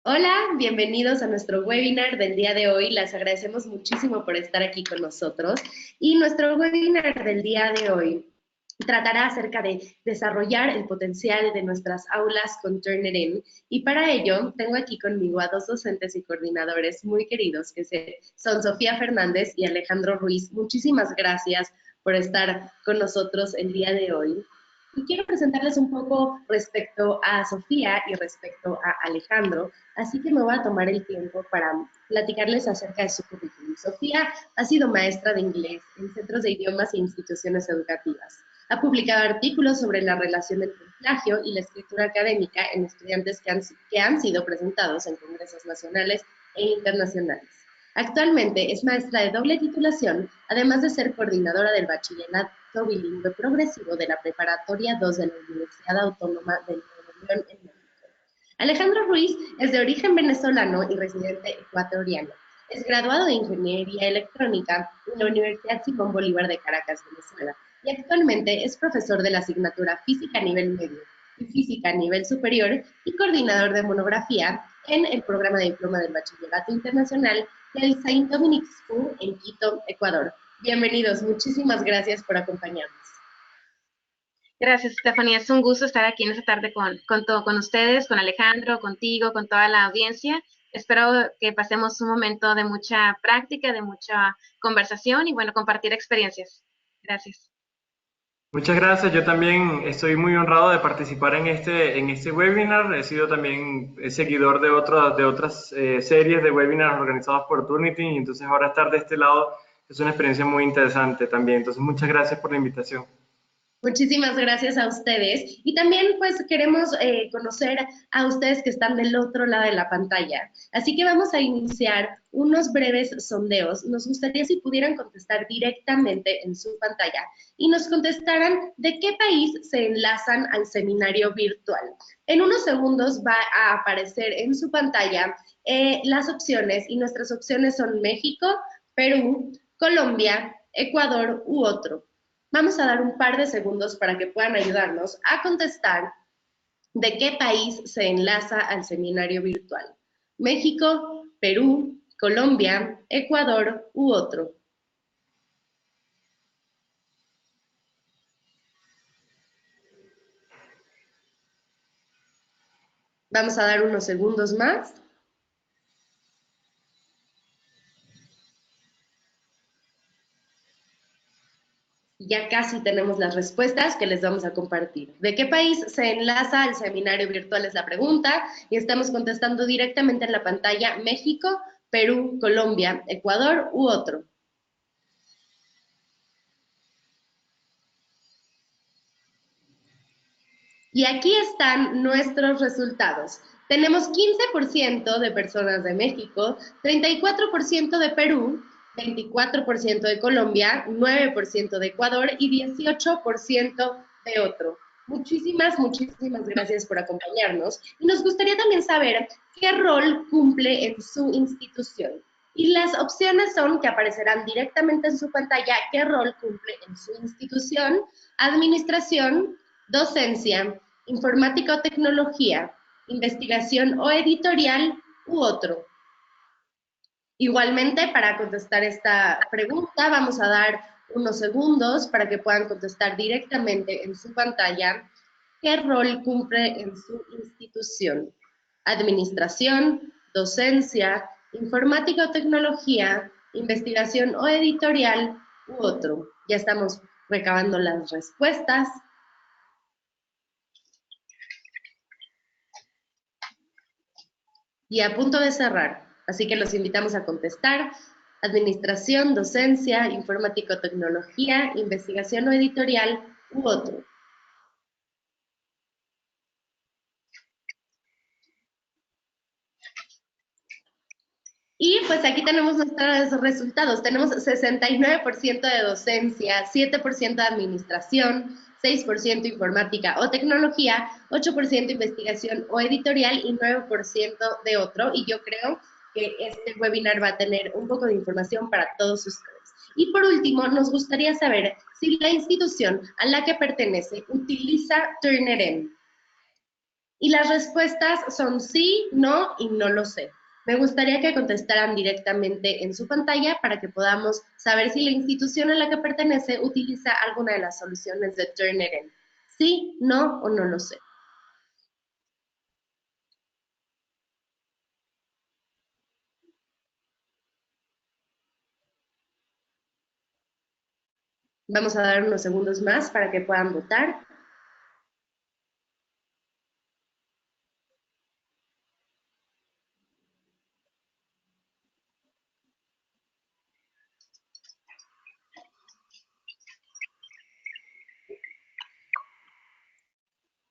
Hola, bienvenidos a nuestro webinar del día de hoy. Les agradecemos muchísimo por estar aquí con nosotros. Y nuestro webinar del día de hoy tratará acerca de desarrollar el potencial de nuestras aulas con Turnitin. Y para ello, tengo aquí conmigo a dos docentes y coordinadores muy queridos, son Sofía Fernández y Alejandro Ruiz. Muchísimas gracias por estar con nosotros el día de hoy. Y quiero presentarles un poco respecto a Sofía y respecto a Alejandro, así que me voy a tomar el tiempo para platicarles acerca de su currículum. Sofía ha sido maestra de inglés en centros de idiomas e instituciones educativas. Ha publicado artículos sobre la relación entre el plagio y la escritura académica en estudiantes que han sido presentados en congresos nacionales e internacionales. Actualmente es maestra de doble titulación, además de ser coordinadora del bachillerato bilingüe progresivo de la Preparatoria 2 de la Universidad Autónoma de Nuevo León en México. Alejandro Ruiz es de origen venezolano y residente ecuatoriano. Es graduado de Ingeniería Electrónica en la Universidad Simón Bolívar de Caracas, Venezuela, y actualmente es profesor de la asignatura Física a nivel medio y Física a nivel superior y coordinador de monografía en el programa de diploma del Bachillerato Internacional del Saint Dominic School en Quito, Ecuador. Bienvenidos, muchísimas gracias por acompañarnos. Gracias, Estefanía. Es un gusto estar aquí en esta tarde con ustedes, con Alejandro, contigo, con toda la audiencia. Espero que pasemos un momento de mucha práctica, de mucha conversación y, bueno, compartir experiencias. Gracias. Muchas gracias, yo también estoy muy honrado de participar en este webinar. He sido también seguidor de otras series de webinars organizados por Turnitin y entonces ahora estar de este lado es una experiencia muy interesante también. Entonces muchas gracias por la invitación. Muchísimas gracias a ustedes y también pues queremos conocer a ustedes que están del otro lado de la pantalla. Así que vamos a iniciar unos breves sondeos. Nos gustaría si pudieran contestar directamente en su pantalla y nos contestaran de qué país se enlazan al seminario virtual. En unos segundos va a aparecer en su pantalla las opciones y nuestras opciones son México, Perú, Colombia, Ecuador u otro. Vamos a dar un par de segundos para que puedan ayudarnos a contestar de qué país se enlaza al seminario virtual. México, Perú, Colombia, Ecuador u otro. Vamos a dar unos segundos más. Ya casi tenemos las respuestas que les vamos a compartir. ¿De qué país se enlaza al seminario virtual? Es la pregunta y estamos contestando directamente en la pantalla México, Perú, Colombia, Ecuador u otro. Y aquí están nuestros resultados. Tenemos 15% de personas de México, 34% de Perú, 24% de Colombia, 9% de Ecuador y 18% de otro. Muchísimas gracias por acompañarnos. Y nos gustaría también saber qué rol cumple en su institución. Y las opciones son que aparecerán directamente en su pantalla, qué rol cumple en su institución: administración, docencia, informática o tecnología, investigación o editorial u otro. Igualmente, para contestar esta pregunta, vamos a dar unos segundos para que puedan contestar directamente en su pantalla qué rol cumple en su institución: administración, docencia, informática o tecnología, investigación o editorial u otro. Ya estamos recabando las respuestas. Y a punto de cerrar, así que los invitamos a contestar: administración, docencia, informática o tecnología, investigación o editorial u otro. Y pues aquí tenemos nuestros resultados. Tenemos 69% de docencia, 7% de administración, 6% informática o tecnología, 8% investigación o editorial y 9% de otro. Y yo creo que este webinar va a tener un poco de información para todos ustedes. Y por último, nos gustaría saber si la institución a la que pertenece utiliza Turnitin. Y las respuestas son sí, no y no lo sé. Me gustaría que contestaran directamente en su pantalla para que podamos saber si la institución a la que pertenece utiliza alguna de las soluciones de Turnitin. Sí, no o no lo sé. Vamos a dar unos segundos más para que puedan votar.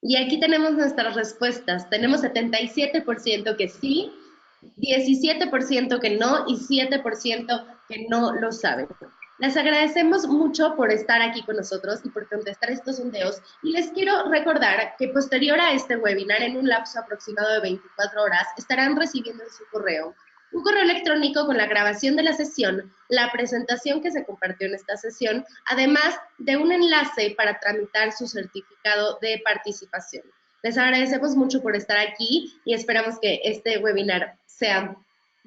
Y aquí tenemos nuestras respuestas. Tenemos 77% que sí, 17% que no y 7% que no lo saben. Les agradecemos mucho por estar aquí con nosotros y por contestar estos sondeos. Y les quiero recordar que posterior a este webinar, en un lapso aproximado de 24 horas, estarán recibiendo en su correo un correo electrónico con la grabación de la sesión, la presentación que se compartió en esta sesión, además de un enlace para tramitar su certificado de participación. Les agradecemos mucho por estar aquí y esperamos que este webinar sea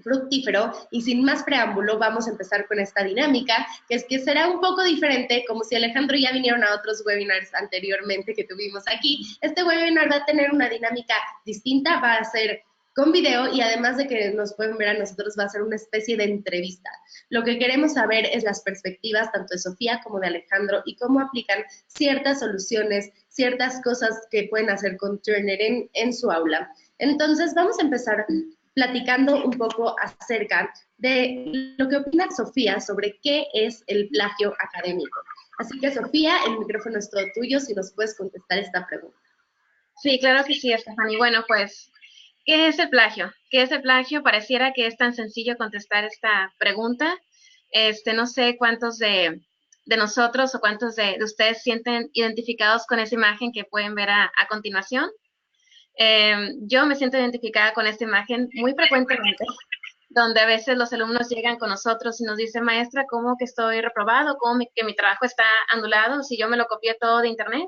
fructífero, y sin más preámbulo vamos a empezar con esta dinámica, que será un poco diferente, como si Alejandro ya vinieron a otros webinars anteriormente que tuvimos aquí. Este webinar va a tener una dinámica distinta, va a ser con video, y además de que nos pueden ver a nosotros, va a ser una especie de entrevista. Lo que queremos saber es las perspectivas tanto de Sofía como de Alejandro y cómo aplican ciertas soluciones, ciertas cosas que pueden hacer con Turnitin en su aula. Entonces vamos a empezar platicando un poco acerca de lo que opina Sofía sobre qué es el plagio académico. Así que, Sofía, el micrófono es todo tuyo, si nos puedes contestar esta pregunta. Sí, claro que sí, Stephanie. Bueno, pues, ¿qué es el plagio? ¿Qué es el plagio? Pareciera que es tan sencillo contestar esta pregunta. No sé cuántos de nosotros o cuántos de ustedes sienten identificados con esa imagen que pueden ver a continuación. Yo me siento identificada con esta imagen muy frecuentemente, donde a veces los alumnos llegan con nosotros y nos dicen, maestra, ¿cómo que estoy reprobado? ¿Cómo que mi trabajo está anulado si yo me lo copié todo de internet?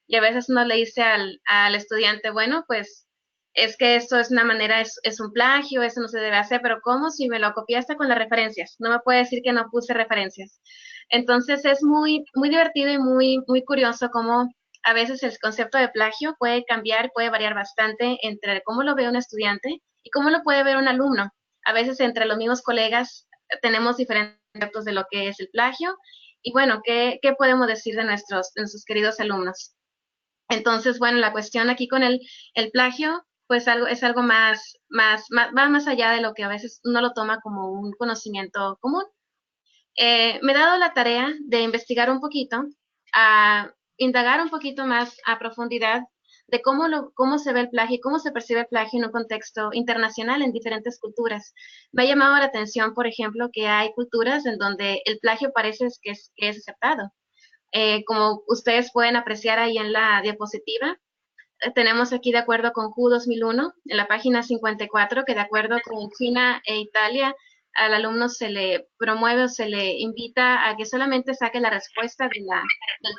Y a veces uno le dice al estudiante, bueno, pues es que esto es una manera, es un plagio, eso no se debe hacer, pero ¿cómo si me lo copiaste con las referencias? No me puede decir que no puse referencias. Entonces es muy, muy divertido y muy, muy curioso cómo a veces el concepto de plagio puede cambiar, puede variar bastante entre cómo lo ve un estudiante y cómo lo puede ver un alumno. A veces entre los mismos colegas tenemos diferentes conceptos de lo que es el plagio. Y bueno, ¿qué podemos decir de nuestros queridos alumnos? Entonces, bueno, la cuestión aquí con el plagio, pues es algo va más allá de lo que a veces uno lo toma como un conocimiento común. Me he dado la tarea de investigar un poquito, a indagar un poquito más a profundidad de cómo se ve el plagio y cómo se percibe el plagio en un contexto internacional en diferentes culturas. Me ha llamado la atención, por ejemplo, que hay culturas en donde el plagio parece que es aceptado. Como ustedes pueden apreciar ahí en la diapositiva, tenemos aquí de acuerdo con Q 2001, en la página 54, que de acuerdo con China e Italia, al alumno se le promueve o se le invita a que solamente saque la respuesta del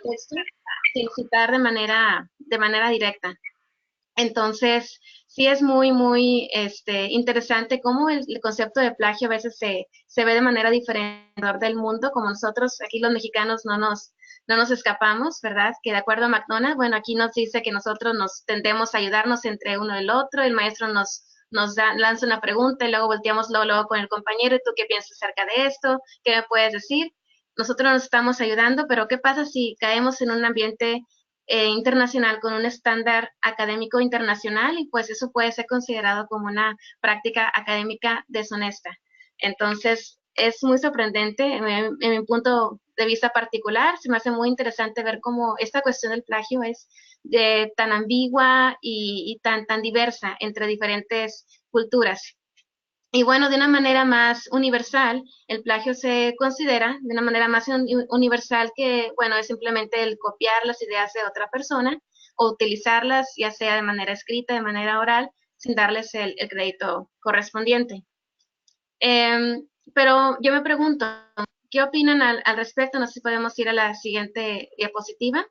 texto sin citar de manera directa. Entonces, sí es muy, muy interesante cómo el concepto de plagio a veces se ve de manera diferente alrededor del mundo, como nosotros aquí los mexicanos no nos escapamos, ¿verdad? Que de acuerdo a McDonald's, bueno, aquí nos dice que nosotros nos tendemos a ayudarnos entre uno y el otro, el maestro lanza una pregunta y luego volteamos luego con el compañero, ¿y tú qué piensas acerca de esto? ¿Qué me puedes decir? Nosotros nos estamos ayudando, pero ¿qué pasa si caemos en un ambiente internacional con un estándar académico internacional? Y pues eso puede ser considerado como una práctica académica deshonesta. Entonces, es muy sorprendente en mi punto de vista particular. Se me hace muy interesante ver cómo esta cuestión del plagio es tan ambigua y tan diversa entre diferentes culturas. Y bueno, de una manera más universal, el plagio se considera de una manera más universal que, bueno, es simplemente el copiar las ideas de otra persona o utilizarlas, ya sea de manera escrita, de manera oral, sin darles el crédito correspondiente. Pero yo me pregunto, ¿qué opinan al respecto? No sé si podemos ir a la siguiente diapositiva.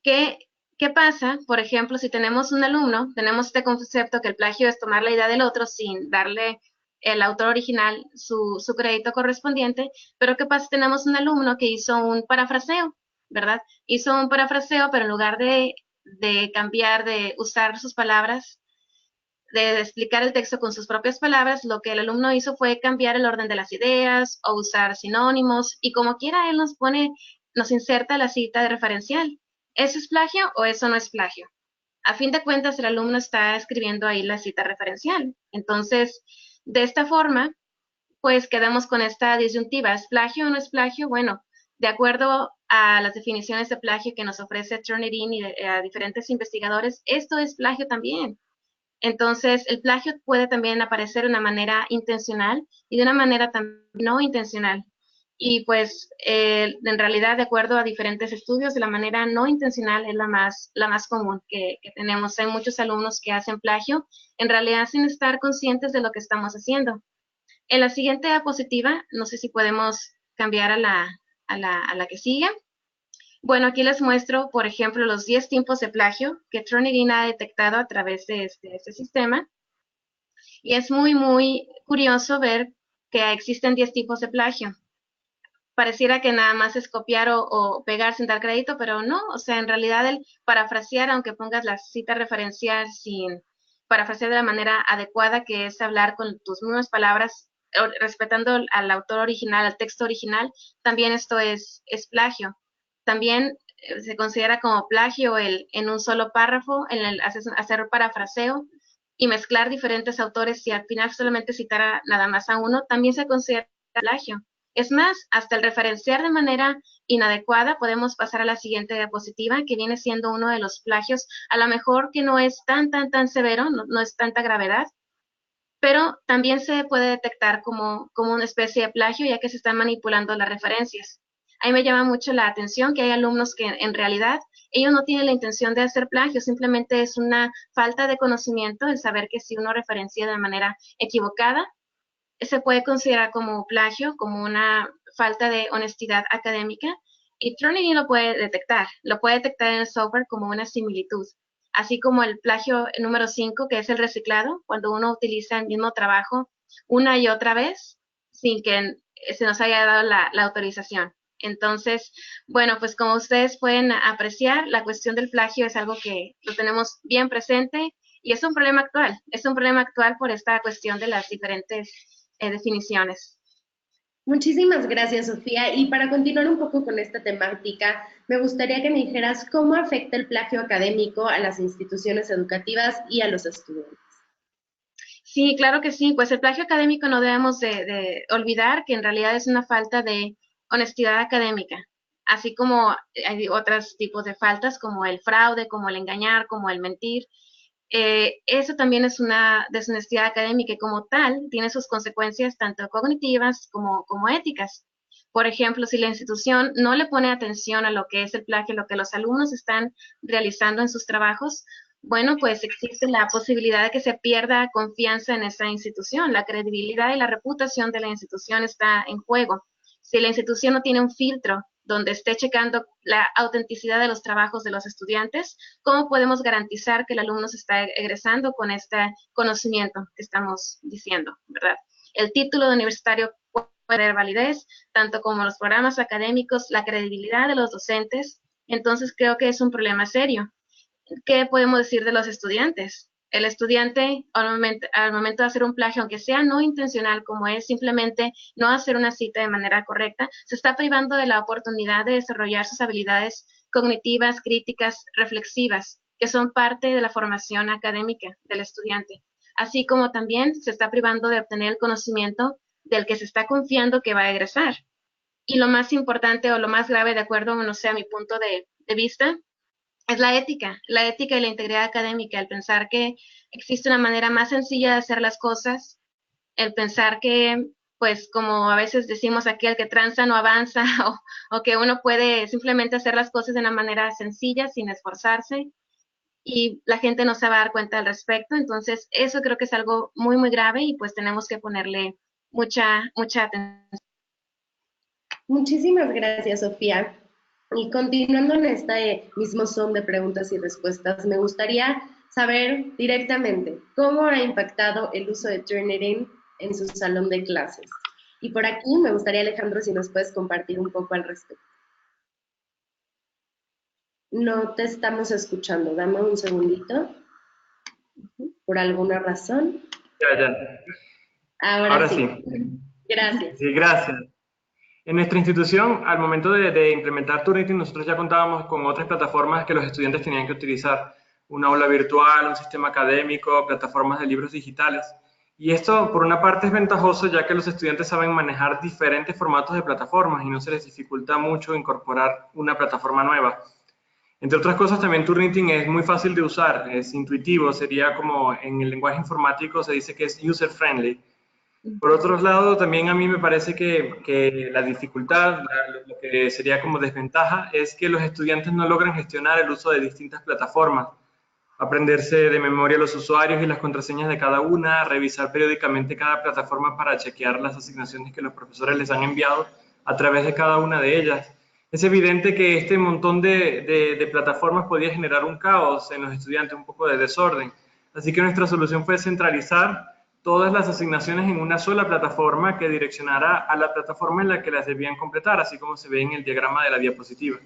¿Qué ¿Qué pasa? Por ejemplo, si tenemos un alumno, tenemos este concepto que el plagio es tomar la idea del otro sin darle el autor original su crédito correspondiente, pero ¿qué pasa si tenemos un alumno que hizo un parafraseo, ¿verdad? Hizo un parafraseo, pero en lugar de cambiar, de usar sus palabras, de explicar el texto con sus propias palabras, lo que el alumno hizo fue cambiar el orden de las ideas o usar sinónimos y como quiera él nos pone, nos inserta la cita de referencial. ¿Eso es plagio o eso no es plagio? A fin de cuentas, el alumno está escribiendo ahí la cita referencial. Entonces, de esta forma, pues quedamos con esta disyuntiva. ¿Es plagio o no es plagio? Bueno, de acuerdo a las definiciones de plagio que nos ofrece Turnitin y a diferentes investigadores, esto es plagio también. Entonces, el plagio puede también aparecer de una manera intencional y de una manera también no intencional. Y pues, en realidad, de acuerdo a diferentes estudios, la manera no intencional es la más común que tenemos. Hay muchos alumnos que hacen plagio, en realidad sin estar conscientes de lo que estamos haciendo. En la siguiente diapositiva, no sé si podemos cambiar a la que sigue. Bueno, aquí les muestro, por ejemplo, los 10 tipos de plagio que Turnitin ha detectado a través de este sistema. Y es muy curioso ver que existen 10 tipos de plagio. Pareciera que nada más es copiar o pegar sin dar crédito, pero no, o sea, en realidad el parafrasear, aunque pongas la cita referencial sin parafrasear de la manera adecuada, que es hablar con tus mismas palabras, respetando al autor original, al texto original, también esto es plagio. También se considera como plagio en un solo párrafo, hacer parafraseo y mezclar diferentes autores y al final solamente citar nada más a uno, también se considera plagio. Es más, hasta el referenciar de manera inadecuada, podemos pasar a la siguiente diapositiva, que viene siendo uno de los plagios, a lo mejor que no es tan severo, no es tanta gravedad, pero también se puede detectar como una especie de plagio, ya que se están manipulando las referencias. A mí me llama mucho la atención que hay alumnos que en realidad ellos no tienen la intención de hacer plagio, simplemente es una falta de conocimiento, el saber que si uno referencia de manera equivocada, se puede considerar como plagio, como una falta de honestidad académica, y Turnitin lo puede detectar en el software como una similitud, así como el plagio número 5, que es el reciclado, cuando uno utiliza el mismo trabajo una y otra vez sin que se nos haya dado la autorización. Entonces, bueno, pues como ustedes pueden apreciar, la cuestión del plagio es algo que lo tenemos bien presente y es un problema actual por esta cuestión de las diferentes definiciones. Muchísimas gracias, Sofía. Y para continuar un poco con esta temática, me gustaría que me dijeras cómo afecta el plagio académico a las instituciones educativas y a los estudiantes. Sí, claro que sí. Pues el plagio académico no debemos de olvidar que en realidad es una falta de honestidad académica, así como hay otros tipos de faltas como el fraude, como el engañar, como el mentir. Eso también es una deshonestidad académica y como tal tiene sus consecuencias tanto cognitivas como éticas. Por ejemplo, si la institución no le pone atención a lo que es el plagio, lo que los alumnos están realizando en sus trabajos, bueno, pues existe la posibilidad de que se pierda confianza en esa institución. La credibilidad y la reputación de la institución está en juego. Si la institución no tiene un filtro donde esté checando la autenticidad de los trabajos de los estudiantes, ¿cómo podemos garantizar que el alumno se está egresando con este conocimiento que estamos diciendo, verdad? El título de universitario puede tener validez, tanto como los programas académicos, la credibilidad de los docentes. Entonces creo que es un problema serio. ¿Qué podemos decir de los estudiantes? El estudiante, al momento de hacer un plagio, aunque sea no intencional, como es simplemente no hacer una cita de manera correcta, se está privando de la oportunidad de desarrollar sus habilidades cognitivas, críticas, reflexivas, que son parte de la formación académica del estudiante, así como también se está privando de obtener el conocimiento del que se está confiando que va a egresar. Y lo más importante o lo más grave, de acuerdo, no sé, a mi punto de vista, es la ética y la integridad académica, el pensar que existe una manera más sencilla de hacer las cosas, el pensar que, pues como a veces decimos aquí, el que tranza no avanza, o que uno puede simplemente hacer las cosas de una manera sencilla, sin esforzarse, y la gente no se va a dar cuenta al respecto. Entonces, eso creo que es algo muy grave y pues tenemos que ponerle mucha atención. Muchísimas gracias, Sofía. Y continuando en este mismo son de preguntas y respuestas, me gustaría saber directamente cómo ha impactado el uso de Turnitin en su salón de clases. Y por aquí me gustaría, Alejandro, si nos puedes compartir un poco al respecto. No te estamos escuchando, dame un segundito, por alguna razón. Ya. Ahora Sí. sí. Gracias. Sí, gracias. En nuestra institución, al momento de implementar Turnitin, nosotros ya contábamos con otras plataformas que los estudiantes tenían que utilizar. Un aula virtual, un sistema académico, plataformas de libros digitales. Y esto, por una parte, es ventajoso ya que los estudiantes saben manejar diferentes formatos de plataformas y no se les dificulta mucho incorporar una plataforma nueva. Entre otras cosas, también Turnitin es muy fácil de usar, es intuitivo, sería como en el lenguaje informático se dice que es user-friendly. Por otro lado, también a mí me parece que la dificultad, lo que sería como desventaja, es que los estudiantes no logran gestionar el uso de distintas plataformas, aprenderse de memoria los usuarios y las contraseñas de cada una, revisar periódicamente cada plataforma para chequear las asignaciones que los profesores les han enviado a través de cada una de ellas. Es evidente que este montón de plataformas podía generar un caos en los estudiantes, un poco de desorden. Así que nuestra solución fue centralizar todas las asignaciones en una sola plataforma que direccionara a la plataforma en la que las debían completar, así como se ve en el diagrama de la diapositiva.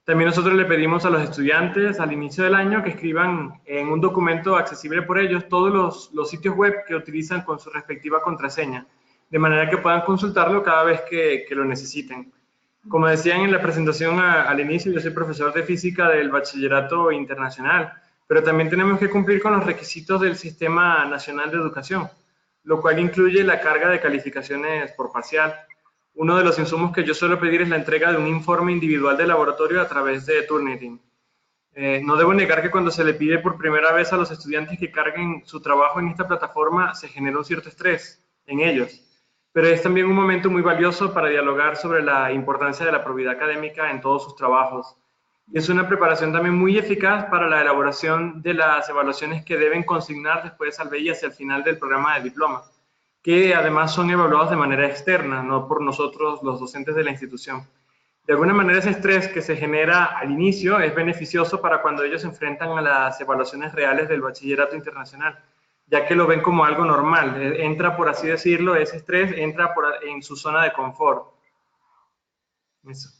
También nosotros le pedimos a los estudiantes al inicio del año que escriban en un documento accesible por ellos todos los sitios web que utilizan con su respectiva contraseña, de manera que puedan consultarlo cada vez que lo necesiten. Como decían en la presentación al inicio, yo soy profesor de física del Bachillerato Internacional, pero también tenemos que cumplir con los requisitos del Sistema Nacional de Educación, lo cual incluye la carga de calificaciones por parcial. Uno de los insumos que yo suelo pedir es la entrega de un informe individual de laboratorio a través de Turnitin. No debo negar que cuando se le pide por primera vez a los estudiantes que carguen su trabajo en esta plataforma, se genera un cierto estrés en ellos. Pero es también un momento muy valioso para dialogar sobre la importancia de la probidad académica en todos sus trabajos. Y es una preparación también muy eficaz para la elaboración de las evaluaciones que deben consignar después al BI hacia el final del programa de diploma, que además son evaluados de manera externa, no por nosotros los docentes de la institución. De alguna manera ese estrés que se genera al inicio es beneficioso para cuando ellos se enfrentan a las evaluaciones reales del bachillerato internacional, ya que lo ven como algo normal. Entra, por así decirlo, ese estrés entra en su zona de confort. Eso.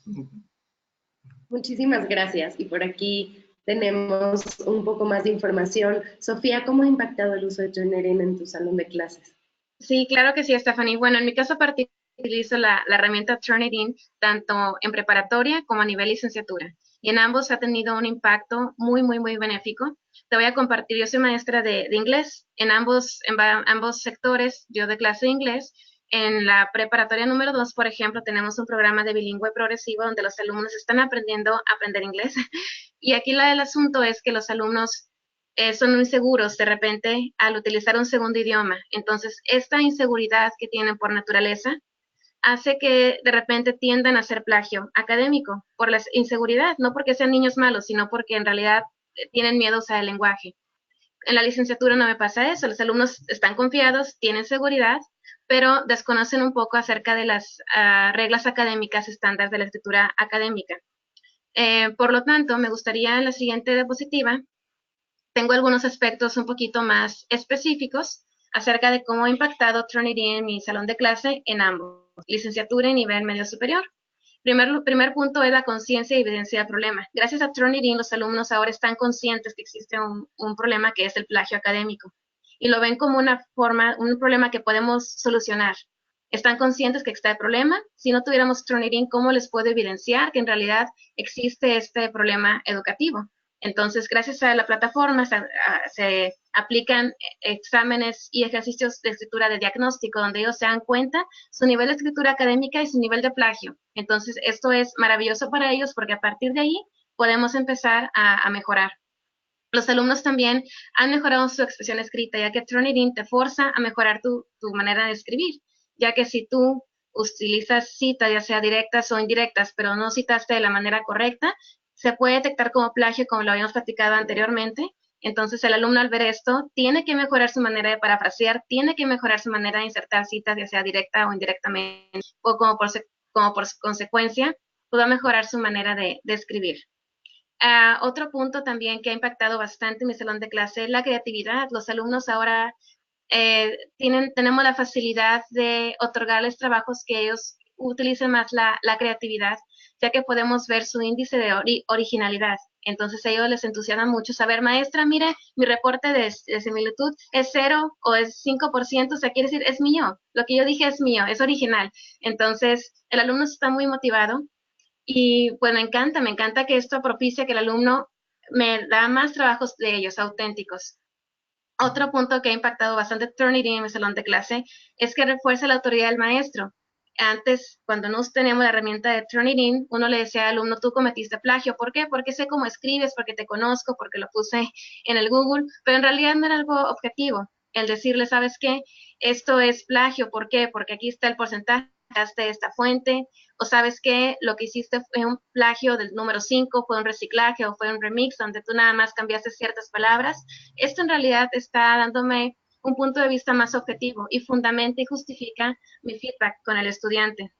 Muchísimas gracias. Y por aquí tenemos un poco más de información. Sofía, ¿cómo ha impactado el uso de Turnitin en tu salón de clases? Sí, claro que sí, Stephanie. Bueno, en mi caso particular utilizo la herramienta Turnitin tanto en preparatoria como a nivel licenciatura. Y en ambos ha tenido un impacto muy, muy, muy benéfico. Te voy a compartir, yo soy maestra de inglés en ambos sectores, yo de clase de inglés. En la preparatoria número 2, por ejemplo, tenemos un programa de bilingüe progresivo donde los alumnos están aprendiendo a aprender inglés. Y aquí el asunto es que los alumnos son inseguros de repente al utilizar un segundo idioma. Entonces, esta inseguridad que tienen por naturaleza hace que de repente tiendan a hacer plagio académico por la inseguridad, no porque sean niños malos, sino porque en realidad tienen miedo a usar el lenguaje. En la licenciatura no me pasa eso, los alumnos están confiados, tienen seguridad, pero desconocen un poco acerca de las reglas académicas estándar de la escritura académica. Por lo tanto, me gustaría en la siguiente diapositiva tengo algunos aspectos un poquito más específicos acerca de cómo ha impactado Turnitin en mi salón de clase en ambos, licenciatura y nivel medio superior. Primer punto es la conciencia y evidencia del problema. Gracias a Turnitin, los alumnos ahora están conscientes que existe un problema que es el plagio académico y lo ven como un problema que podemos solucionar. Están conscientes que está el problema. Si no tuviéramos Turnitin, ¿cómo les puedo evidenciar que en realidad existe este problema educativo? Entonces, gracias a la plataforma se aplican exámenes y ejercicios de escritura de diagnóstico donde ellos se dan cuenta su nivel de escritura académica y su nivel de plagio. Entonces, esto es maravilloso para ellos porque a partir de ahí podemos empezar a mejorar. Los alumnos también han mejorado su expresión escrita, ya que Turnitin te forza a mejorar tu manera de escribir, ya que si tú utilizas citas, ya sea directas o indirectas, pero no citaste de la manera correcta, se puede detectar como plagio, como lo habíamos platicado anteriormente. Entonces, el alumno al ver esto tiene que mejorar su manera de parafrasear, tiene que mejorar su manera de insertar citas, ya sea directa o indirectamente, o como por consecuencia, pudo mejorar su manera de escribir. Otro punto también que ha impactado bastante en mi salón de clase es la creatividad. Los alumnos ahora tenemos la facilidad de otorgarles trabajos que ellos utilicen más la creatividad, ya que podemos ver su índice de originalidad. Entonces a ellos les entusiasma mucho saber, maestra, mire, mi reporte de similitud es 0 o es 5%, o sea, quiere decir, es mío. Lo que yo dije es mío, es original. Entonces el alumno está muy motivado y pues me encanta que esto propicia que el alumno me da más trabajos de ellos, auténticos. Otro punto que ha impactado bastante Turnitin en mi salón de clase es que refuerza la autoridad del maestro. Antes, cuando no teníamos la herramienta de Turnitin, uno le decía al alumno, tú cometiste plagio. ¿Por qué? Porque sé cómo escribes, porque te conozco, porque lo puse en el Google, pero en realidad no era algo objetivo. El decirle, ¿sabes qué? Esto es plagio. ¿Por qué? Porque aquí está el porcentaje de esta fuente, o sabes que lo que hiciste fue un plagio del número 5, fue un reciclaje o fue un remix donde tú nada más cambiaste ciertas palabras. Esto en realidad está dándome un punto de vista más objetivo y fundamenta y justifica mi feedback con el estudiante.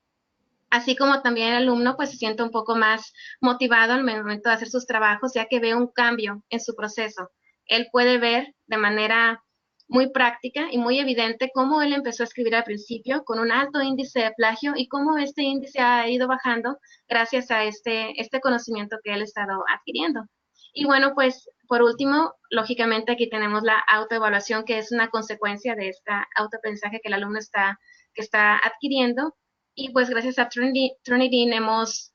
Así como también el alumno pues se siente un poco más motivado al momento de hacer sus trabajos, ya que ve un cambio en su proceso. Él puede ver de manera muy práctica y muy evidente cómo él empezó a escribir al principio con un alto índice de plagio y cómo este índice ha ido bajando gracias a este conocimiento que él ha estado adquiriendo. Y bueno, pues por último, lógicamente aquí tenemos la autoevaluación, que es una consecuencia de este autoaprendizaje que el alumno está adquiriendo. Y pues gracias a Turnitin hemos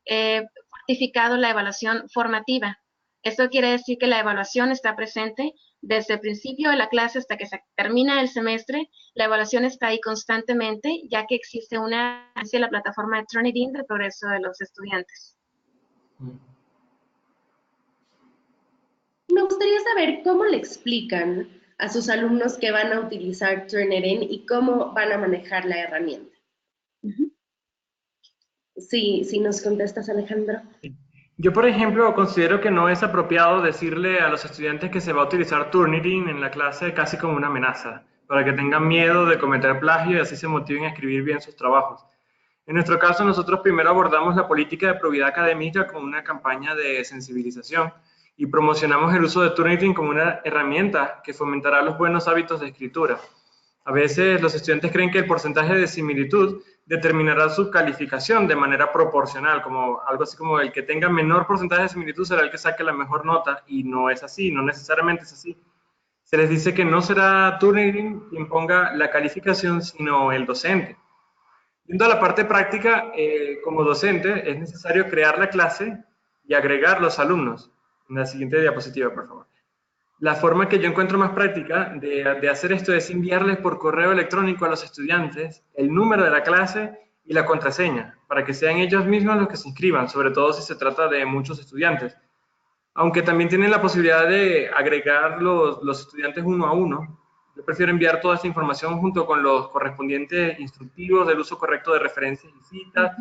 fortificado la evaluación formativa. Esto quiere decir que la evaluación está presente desde el principio de la clase hasta que se termina el semestre. La evaluación está ahí constantemente, ya que existe una hacia la plataforma de Turnitin del progreso de los estudiantes. Me gustaría saber cómo le explican a sus alumnos que van a utilizar Turnitin y cómo van a manejar la herramienta. Sí, si nos contestas, Alejandro. Yo, por ejemplo, considero que no es apropiado decirle a los estudiantes que se va a utilizar Turnitin en la clase casi como una amenaza, para que tengan miedo de cometer plagio y así se motiven a escribir bien sus trabajos. En nuestro caso, nosotros primero abordamos la política de probidad académica con una campaña de sensibilización y promocionamos el uso de Turnitin como una herramienta que fomentará los buenos hábitos de escritura. A veces los estudiantes creen que el porcentaje de similitud determinará su calificación de manera proporcional, como algo así como el que tenga menor porcentaje de similitud será el que saque la mejor nota, y no es así, no necesariamente es así. Se les dice que no será Turnitin quien ponga la calificación, sino el docente. Yendo a la parte práctica, como docente es necesario crear la clase y agregar los alumnos. En la siguiente diapositiva, por favor. La forma que yo encuentro más práctica de hacer esto es enviarles por correo electrónico a los estudiantes el número de la clase y la contraseña, para que sean ellos mismos los que se inscriban, sobre todo si se trata de muchos estudiantes. Aunque también tienen la posibilidad de agregar los estudiantes uno a uno, yo prefiero enviar toda esta información junto con los correspondientes instructivos del uso correcto de referencias y citas,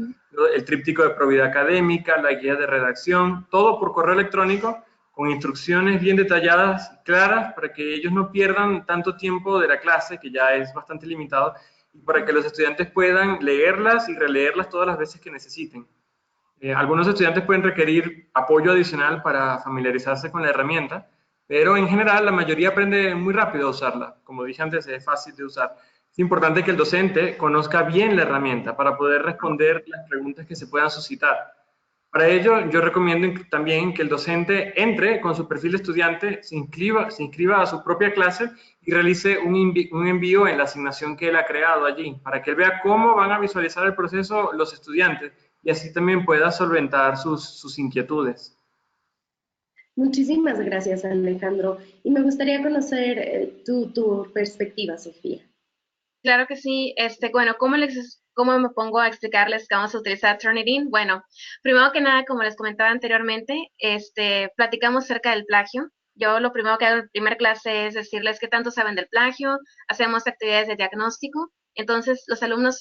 el tríptico de probidad académica, la guía de redacción, todo por correo electrónico, con instrucciones bien detalladas y claras para que ellos no pierdan tanto tiempo de la clase, que ya es bastante limitado, y para que los estudiantes puedan leerlas y releerlas todas las veces que necesiten. Algunos estudiantes pueden requerir apoyo adicional para familiarizarse con la herramienta, pero en general la mayoría aprende muy rápido a usarla. Como dije antes, es fácil de usar. Es importante que el docente conozca bien la herramienta para poder responder las preguntas que se puedan suscitar. Para ello, yo recomiendo también que el docente entre con su perfil de estudiante, se inscriba a su propia clase y realice un envío en la asignación que él ha creado allí, para que él vea cómo van a visualizar el proceso los estudiantes y así también pueda solventar sus inquietudes. Muchísimas gracias, Alejandro. Y me gustaría conocer tu perspectiva, Sofía. Claro que sí. Bueno, ¿cómo me pongo a explicarles que vamos a utilizar Turnitin? Bueno, primero que nada, como les comentaba anteriormente, platicamos acerca del plagio. Yo lo primero que hago en la primera clase es decirles qué tanto saben del plagio, hacemos actividades de diagnóstico. Entonces, los alumnos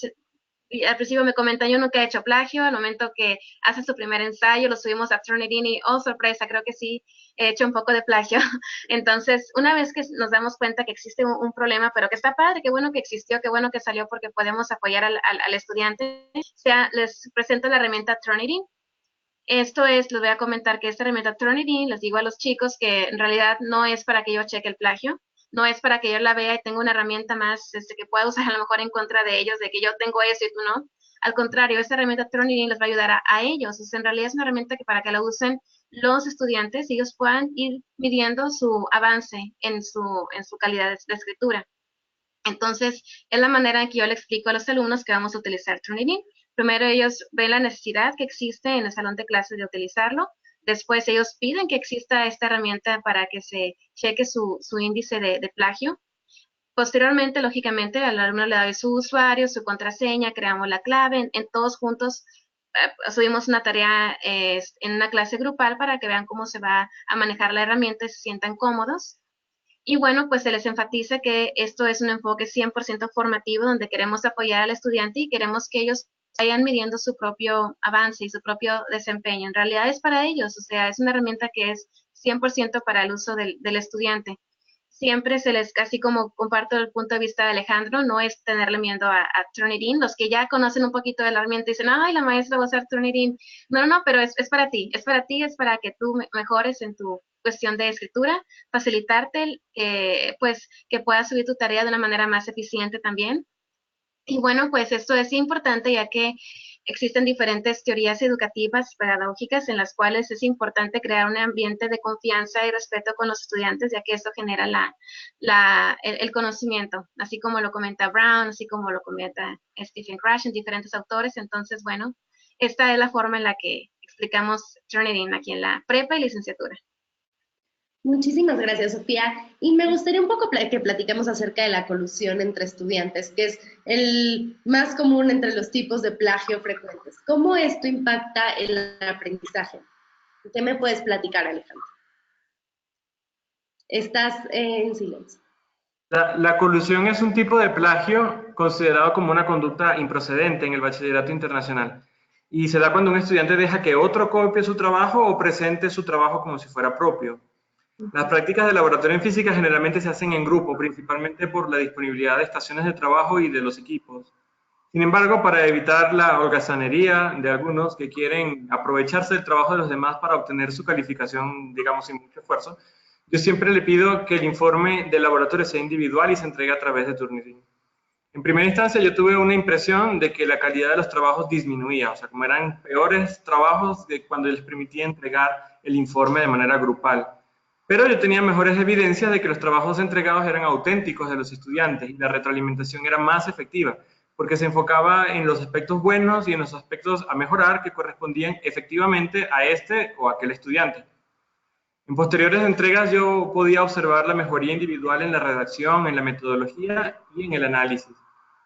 al principio me comentan, yo nunca he hecho plagio. Al momento que hacen su primer ensayo, lo subimos a Turnitin y, oh, sorpresa, creo que sí he hecho un poco de plagio. Entonces, una vez que nos damos cuenta que existe un problema, pero que está padre, qué bueno que existió, qué bueno que salió porque podemos apoyar al estudiante, les presento la herramienta Turnitin. Esto es, les voy a comentar que esta herramienta Turnitin, les digo a los chicos que en realidad no es para que yo cheque el plagio, no es para que yo la vea y tenga una herramienta más que pueda usar a lo mejor en contra de ellos, de que yo tengo eso y tú no. Al contrario, esta herramienta Turnitin les va a ayudar a ellos. O sea, en realidad es una herramienta que para que la usen los estudiantes, ellos puedan ir midiendo su avance en su calidad de escritura. Entonces, es la manera en que yo le explico a los alumnos que vamos a utilizar Turnitin. Primero ellos ven la necesidad que existe en el salón de clases de utilizarlo. Después ellos piden que exista esta herramienta para que se cheque su índice de plagio. Posteriormente, lógicamente, al alumno le doy su usuario, su contraseña, creamos la clave, en todos juntos subimos una tarea en una clase grupal para que vean cómo se va a manejar la herramienta y se sientan cómodos. Y bueno, pues se les enfatiza que esto es un enfoque 100% formativo donde queremos apoyar al estudiante y queremos que ellos vayan midiendo su propio avance y su propio desempeño. En realidad es para ellos, o sea, es una herramienta que es 100% para el uso del estudiante. Siempre se les, casi como comparto el punto de vista de Alejandro, no es tenerle miedo a Turnitin. Los que ya conocen un poquito de la herramienta dicen, ay, la maestra va a usar Turnitin. No, pero es para ti, es para que tú mejores en tu cuestión de escritura, facilitarte, pues, que puedas subir tu tarea de una manera más eficiente también. Y bueno, pues esto es importante ya que existen diferentes teorías educativas pedagógicas en las cuales es importante crear un ambiente de confianza y respeto con los estudiantes, ya que esto genera el conocimiento, así como lo comenta Brown, así como lo comenta Stephen Crash en diferentes autores. Entonces, bueno, esta es la forma en la que explicamos Turnitin aquí en la prepa y licenciatura. Muchísimas gracias, Sofía. Y me gustaría un poco que platiquemos acerca de la colusión entre estudiantes, que es el más común entre los tipos de plagio frecuentes. ¿Cómo esto impacta el aprendizaje? ¿Qué me puedes platicar, Alejandro? Estás en silencio. La colusión es un tipo de plagio considerado como una conducta improcedente en el bachillerato internacional. Y se da cuando un estudiante deja que otro copie su trabajo o presente su trabajo como si fuera propio. Las prácticas de laboratorio en física generalmente se hacen en grupo, principalmente por la disponibilidad de estaciones de trabajo y de los equipos. Sin embargo, para evitar la holgazanería de algunos que quieren aprovecharse del trabajo de los demás para obtener su calificación, digamos, sin mucho esfuerzo, yo siempre le pido que el informe del laboratorio sea individual y se entregue a través de Turnitin. En primera instancia, yo tuve una impresión de que la calidad de los trabajos disminuía, o sea, como eran peores trabajos de cuando les permitía entregar el informe de manera grupal. Pero yo tenía mejores evidencias de que los trabajos entregados eran auténticos de los estudiantes y la retroalimentación era más efectiva, porque se enfocaba en los aspectos buenos y en los aspectos a mejorar que correspondían efectivamente a este o aquel estudiante. En posteriores entregas yo podía observar la mejoría individual en la redacción, en la metodología y en el análisis.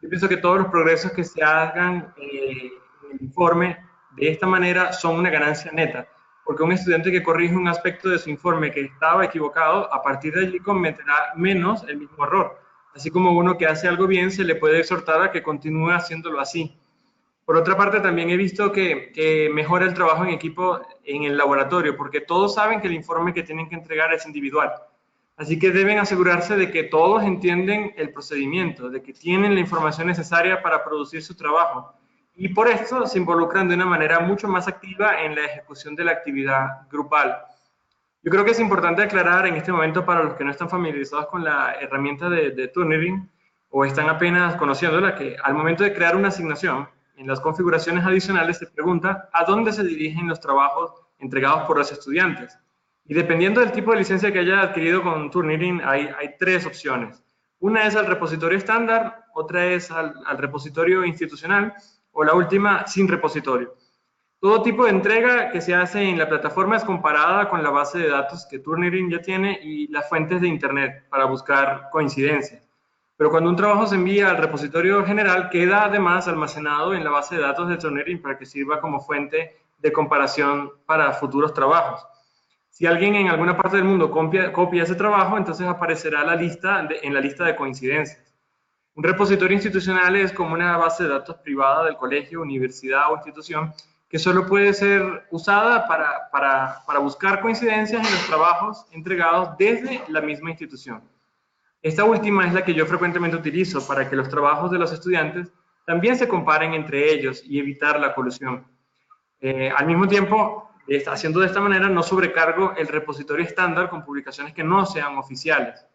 Yo pienso que todos los progresos que se hagan en el informe de esta manera son una ganancia neta, porque un estudiante que corrige un aspecto de su informe que estaba equivocado, a partir de allí cometerá menos el mismo error. Así como uno que hace algo bien se le puede exhortar a que continúe haciéndolo así. Por otra parte, también he visto que mejora el trabajo en equipo en el laboratorio, porque todos saben que el informe que tienen que entregar es individual. Así que deben asegurarse de que todos entienden el procedimiento, de que tienen la información necesaria para producir su trabajo. Y por esto se involucran de una manera mucho más activa en la ejecución de la actividad grupal. Yo creo que es importante aclarar en este momento para los que no están familiarizados con la herramienta de Turnitin o están apenas conociéndola, que al momento de crear una asignación, en las configuraciones adicionales se pregunta a dónde se dirigen los trabajos entregados por los estudiantes. Y dependiendo del tipo de licencia que haya adquirido con Turnitin, hay tres opciones. Una es al repositorio estándar, otra es al repositorio institucional, o la última, sin repositorio. Todo tipo de entrega que se hace en la plataforma es comparada con la base de datos que Turnitin ya tiene y las fuentes de Internet para buscar coincidencias. Pero cuando un trabajo se envía al repositorio general, queda además almacenado en la base de datos de Turnitin para que sirva como fuente de comparación para futuros trabajos. Si alguien en alguna parte del mundo copia ese trabajo, entonces aparecerá en la lista de coincidencias. Un repositorio institucional es como una base de datos privada del colegio, universidad o institución que solo puede ser usada para buscar coincidencias en los trabajos entregados desde la misma institución. Esta última es la que yo frecuentemente utilizo para que los trabajos de los estudiantes también se comparen entre ellos y evitar la colusión. Al mismo tiempo, haciendo de esta manera no sobrecargo el repositorio estándar con publicaciones que no sean oficiales.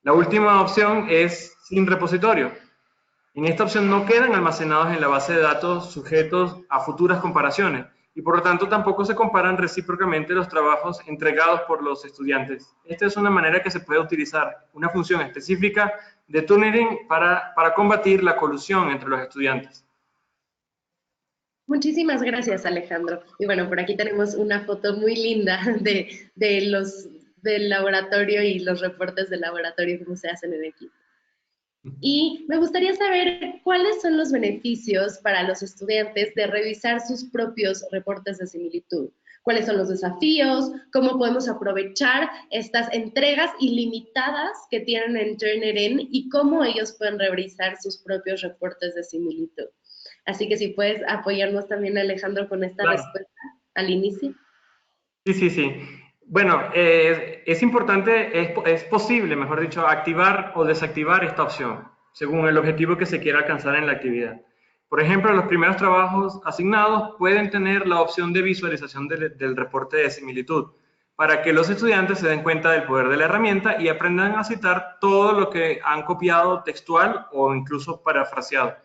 La última opción es sin repositorio. En esta opción no quedan almacenados en la base de datos sujetos a futuras comparaciones y por lo tanto tampoco se comparan recíprocamente los trabajos entregados por los estudiantes. Esta es una manera que se puede utilizar una función específica de Turnitin para combatir la colusión entre los estudiantes. Muchísimas gracias, Alejandro. Y bueno, por aquí tenemos una foto muy linda del laboratorio y los reportes del laboratorio, cómo se hacen en equipo. Y me gustaría saber cuáles son los beneficios para los estudiantes de revisar sus propios reportes de similitud. ¿Cuáles son los desafíos? ¿Cómo podemos aprovechar estas entregas ilimitadas que tienen en Turnitin? Y cómo ellos pueden revisar sus propios reportes de similitud. Así que si puedes apoyarnos también, Alejandro, con esta respuesta al inicio. Sí. Bueno, es importante, es posible, mejor dicho, activar o desactivar esta opción, según el objetivo que se quiera alcanzar en la actividad. Por ejemplo, los primeros trabajos asignados pueden tener la opción de visualización del reporte de similitud, para que los estudiantes se den cuenta del poder de la herramienta y aprendan a citar todo lo que han copiado textual o incluso parafraseado.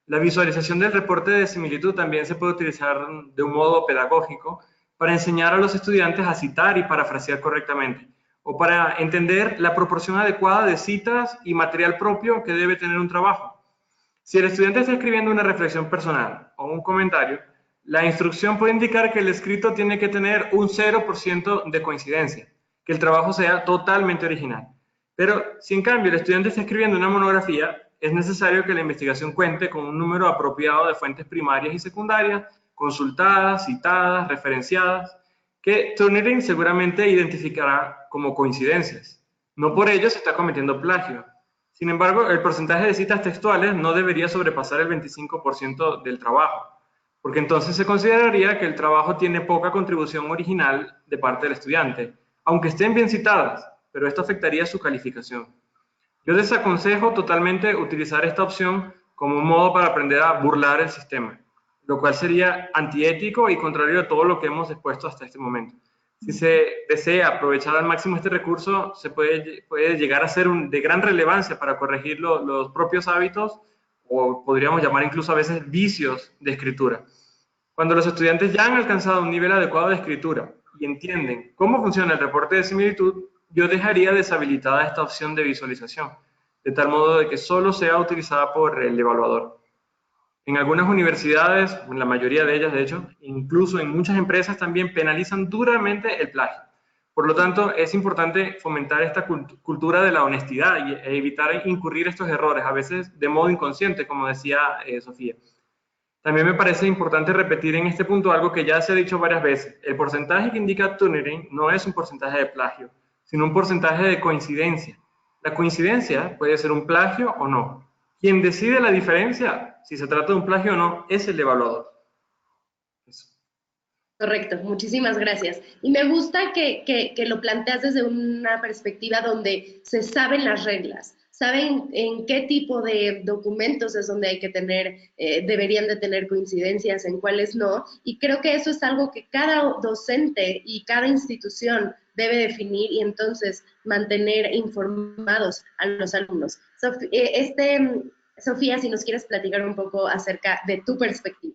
La visualización del reporte de similitud también se puede utilizar de un modo pedagógico para enseñar a los estudiantes a citar y parafrasear correctamente, o para entender la proporción adecuada de citas y material propio que debe tener un trabajo. Si el estudiante está escribiendo una reflexión personal o un comentario, la instrucción puede indicar que el escrito tiene que tener un 0% de coincidencia, que el trabajo sea totalmente original. Pero si en cambio el estudiante está escribiendo una monografía, es necesario que la investigación cuente con un número apropiado de fuentes primarias y secundarias, consultadas, citadas, referenciadas, que Turnitin seguramente identificará como coincidencias. No por ello se está cometiendo plagio. Sin embargo, el porcentaje de citas textuales no debería sobrepasar el 25% del trabajo, porque entonces se consideraría que el trabajo tiene poca contribución original de parte del estudiante, aunque estén bien citadas, pero esto afectaría su calificación. Yo desaconsejo totalmente utilizar esta opción como un modo para aprender a burlar el sistema, lo cual sería antiético y contrario a todo lo que hemos expuesto hasta este momento. Si se desea aprovechar al máximo este recurso, se puede llegar a ser de gran relevancia para corregir los propios hábitos, o podríamos llamar incluso a veces vicios de escritura. Cuando los estudiantes ya han alcanzado un nivel adecuado de escritura y entienden cómo funciona el reporte de similitud, yo dejaría deshabilitada esta opción de visualización, de tal modo de que solo sea utilizada por el evaluador. En algunas universidades, en la mayoría de ellas de hecho, incluso en muchas empresas también penalizan duramente el plagio. Por lo tanto, es importante fomentar esta cultura de la honestidad e evitar incurrir estos errores, a veces de modo inconsciente, como decía Sofía. También me parece importante repetir en este punto algo que ya se ha dicho varias veces. El porcentaje que indica Turnitin no es un porcentaje de plagio, sino un porcentaje de coincidencia. La coincidencia puede ser un plagio o no. Quien decide la diferencia, si se trata de un plagio o no, es el evaluador. Eso. Correcto, muchísimas gracias. Y me gusta que lo planteas desde una perspectiva donde se saben las reglas, saben en qué tipo de documentos es donde hay que tener, deberían de tener coincidencias, en cuáles no, y creo que eso es algo que cada docente y cada institución debe definir y entonces mantener informados a los alumnos. Sofía, si nos quieres platicar un poco acerca de tu perspectiva.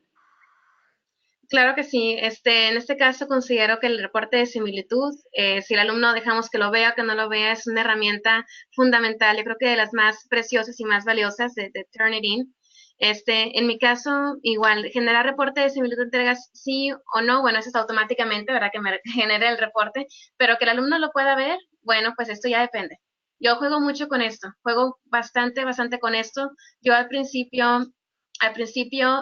Claro que sí. En este caso considero que el reporte de similitud, si el alumno dejamos que lo vea o que no lo vea, es una herramienta fundamental, yo creo que de las más preciosas y más valiosas de Turnitin. En mi caso, igual, generar reporte de similitud de entregas sí o no, bueno, eso es automáticamente, ¿verdad? Que me genere el reporte, pero que el alumno lo pueda ver, bueno, pues esto ya depende. Yo juego mucho con esto, juego bastante con esto. Yo al principio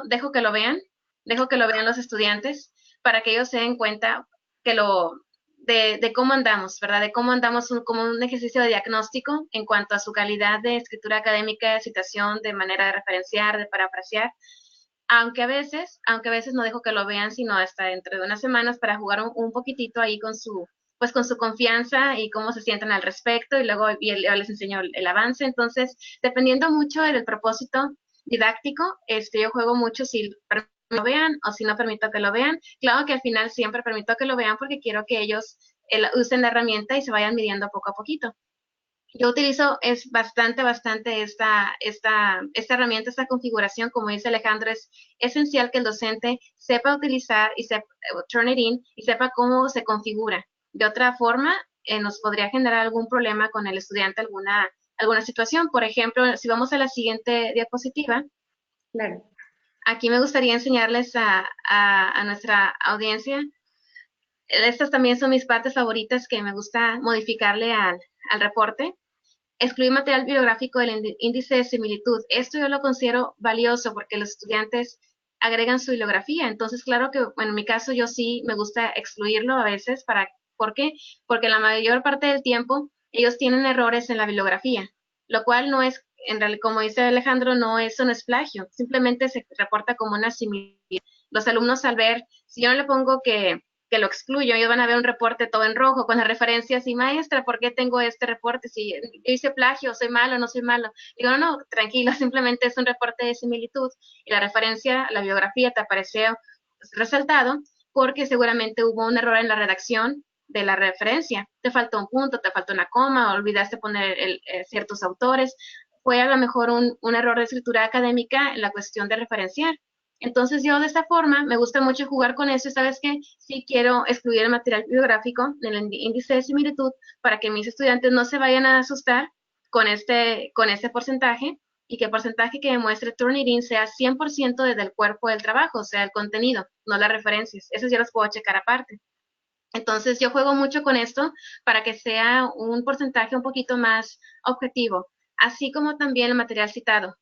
dejo que lo vean los estudiantes para que ellos se den cuenta que de cómo andamos, ¿verdad? De cómo andamos como un ejercicio de diagnóstico en cuanto a su calidad de escritura académica, de citación, de manera de referenciar, de parafrasear, aunque a veces no dejo que lo vean, sino hasta dentro de unas semanas para jugar un poquitito ahí con su confianza y cómo se sienten al respecto, y luego yo les enseño el avance. Entonces, dependiendo mucho del propósito didáctico, yo juego mucho, si lo vean o si no permito que lo vean. Claro que al final siempre permito que lo vean porque quiero que ellos usen la herramienta y se vayan midiendo poco a poquito. Yo utilizo bastante esta herramienta, esta configuración, como dice Alejandro, es esencial que el docente sepa utilizar y sepa Turnitin y sepa cómo se configura. De otra forma, nos podría generar algún problema con el estudiante, alguna situación. Por ejemplo, si vamos a la siguiente diapositiva, Claro. aquí me gustaría enseñarles a nuestra audiencia. Estas también son mis partes favoritas que me gusta modificarle al reporte. Excluir material bibliográfico del índice de similitud. Esto yo lo considero valioso porque los estudiantes agregan su bibliografía. Entonces, claro que bueno, en mi caso yo sí me gusta excluirlo a veces. ¿Por qué? Porque la mayor parte del tiempo ellos tienen errores en la bibliografía, lo cual no es, en realidad, como dice Alejandro, eso no es plagio. Simplemente se reporta como una similitud. Los alumnos al ver, si yo no le pongo que lo excluyo, ellos van a ver un reporte todo en rojo con las referencias y maestra, ¿por qué tengo este reporte? Si yo hice plagio, soy malo, no soy malo. Digo, no, tranquilo, simplemente es un reporte de similitud y la referencia, la biografía te apareció resaltado porque seguramente hubo un error en la redacción de la referencia. Te faltó un punto, te faltó una coma, olvidaste poner ciertos autores. Fue a lo mejor un error de escritura académica en la cuestión de referenciar. Entonces yo de esta forma me gusta mucho jugar con eso y sabes que sí quiero excluir el material bibliográfico del índice de similitud para que mis estudiantes no se vayan a asustar con este porcentaje y que el porcentaje que demuestre Turnitin sea 100% desde el cuerpo del trabajo, o sea, el contenido, no las referencias. Eso ya los puedo checar aparte. Entonces yo juego mucho con esto para que sea un porcentaje un poquito más objetivo, así como también el material citado.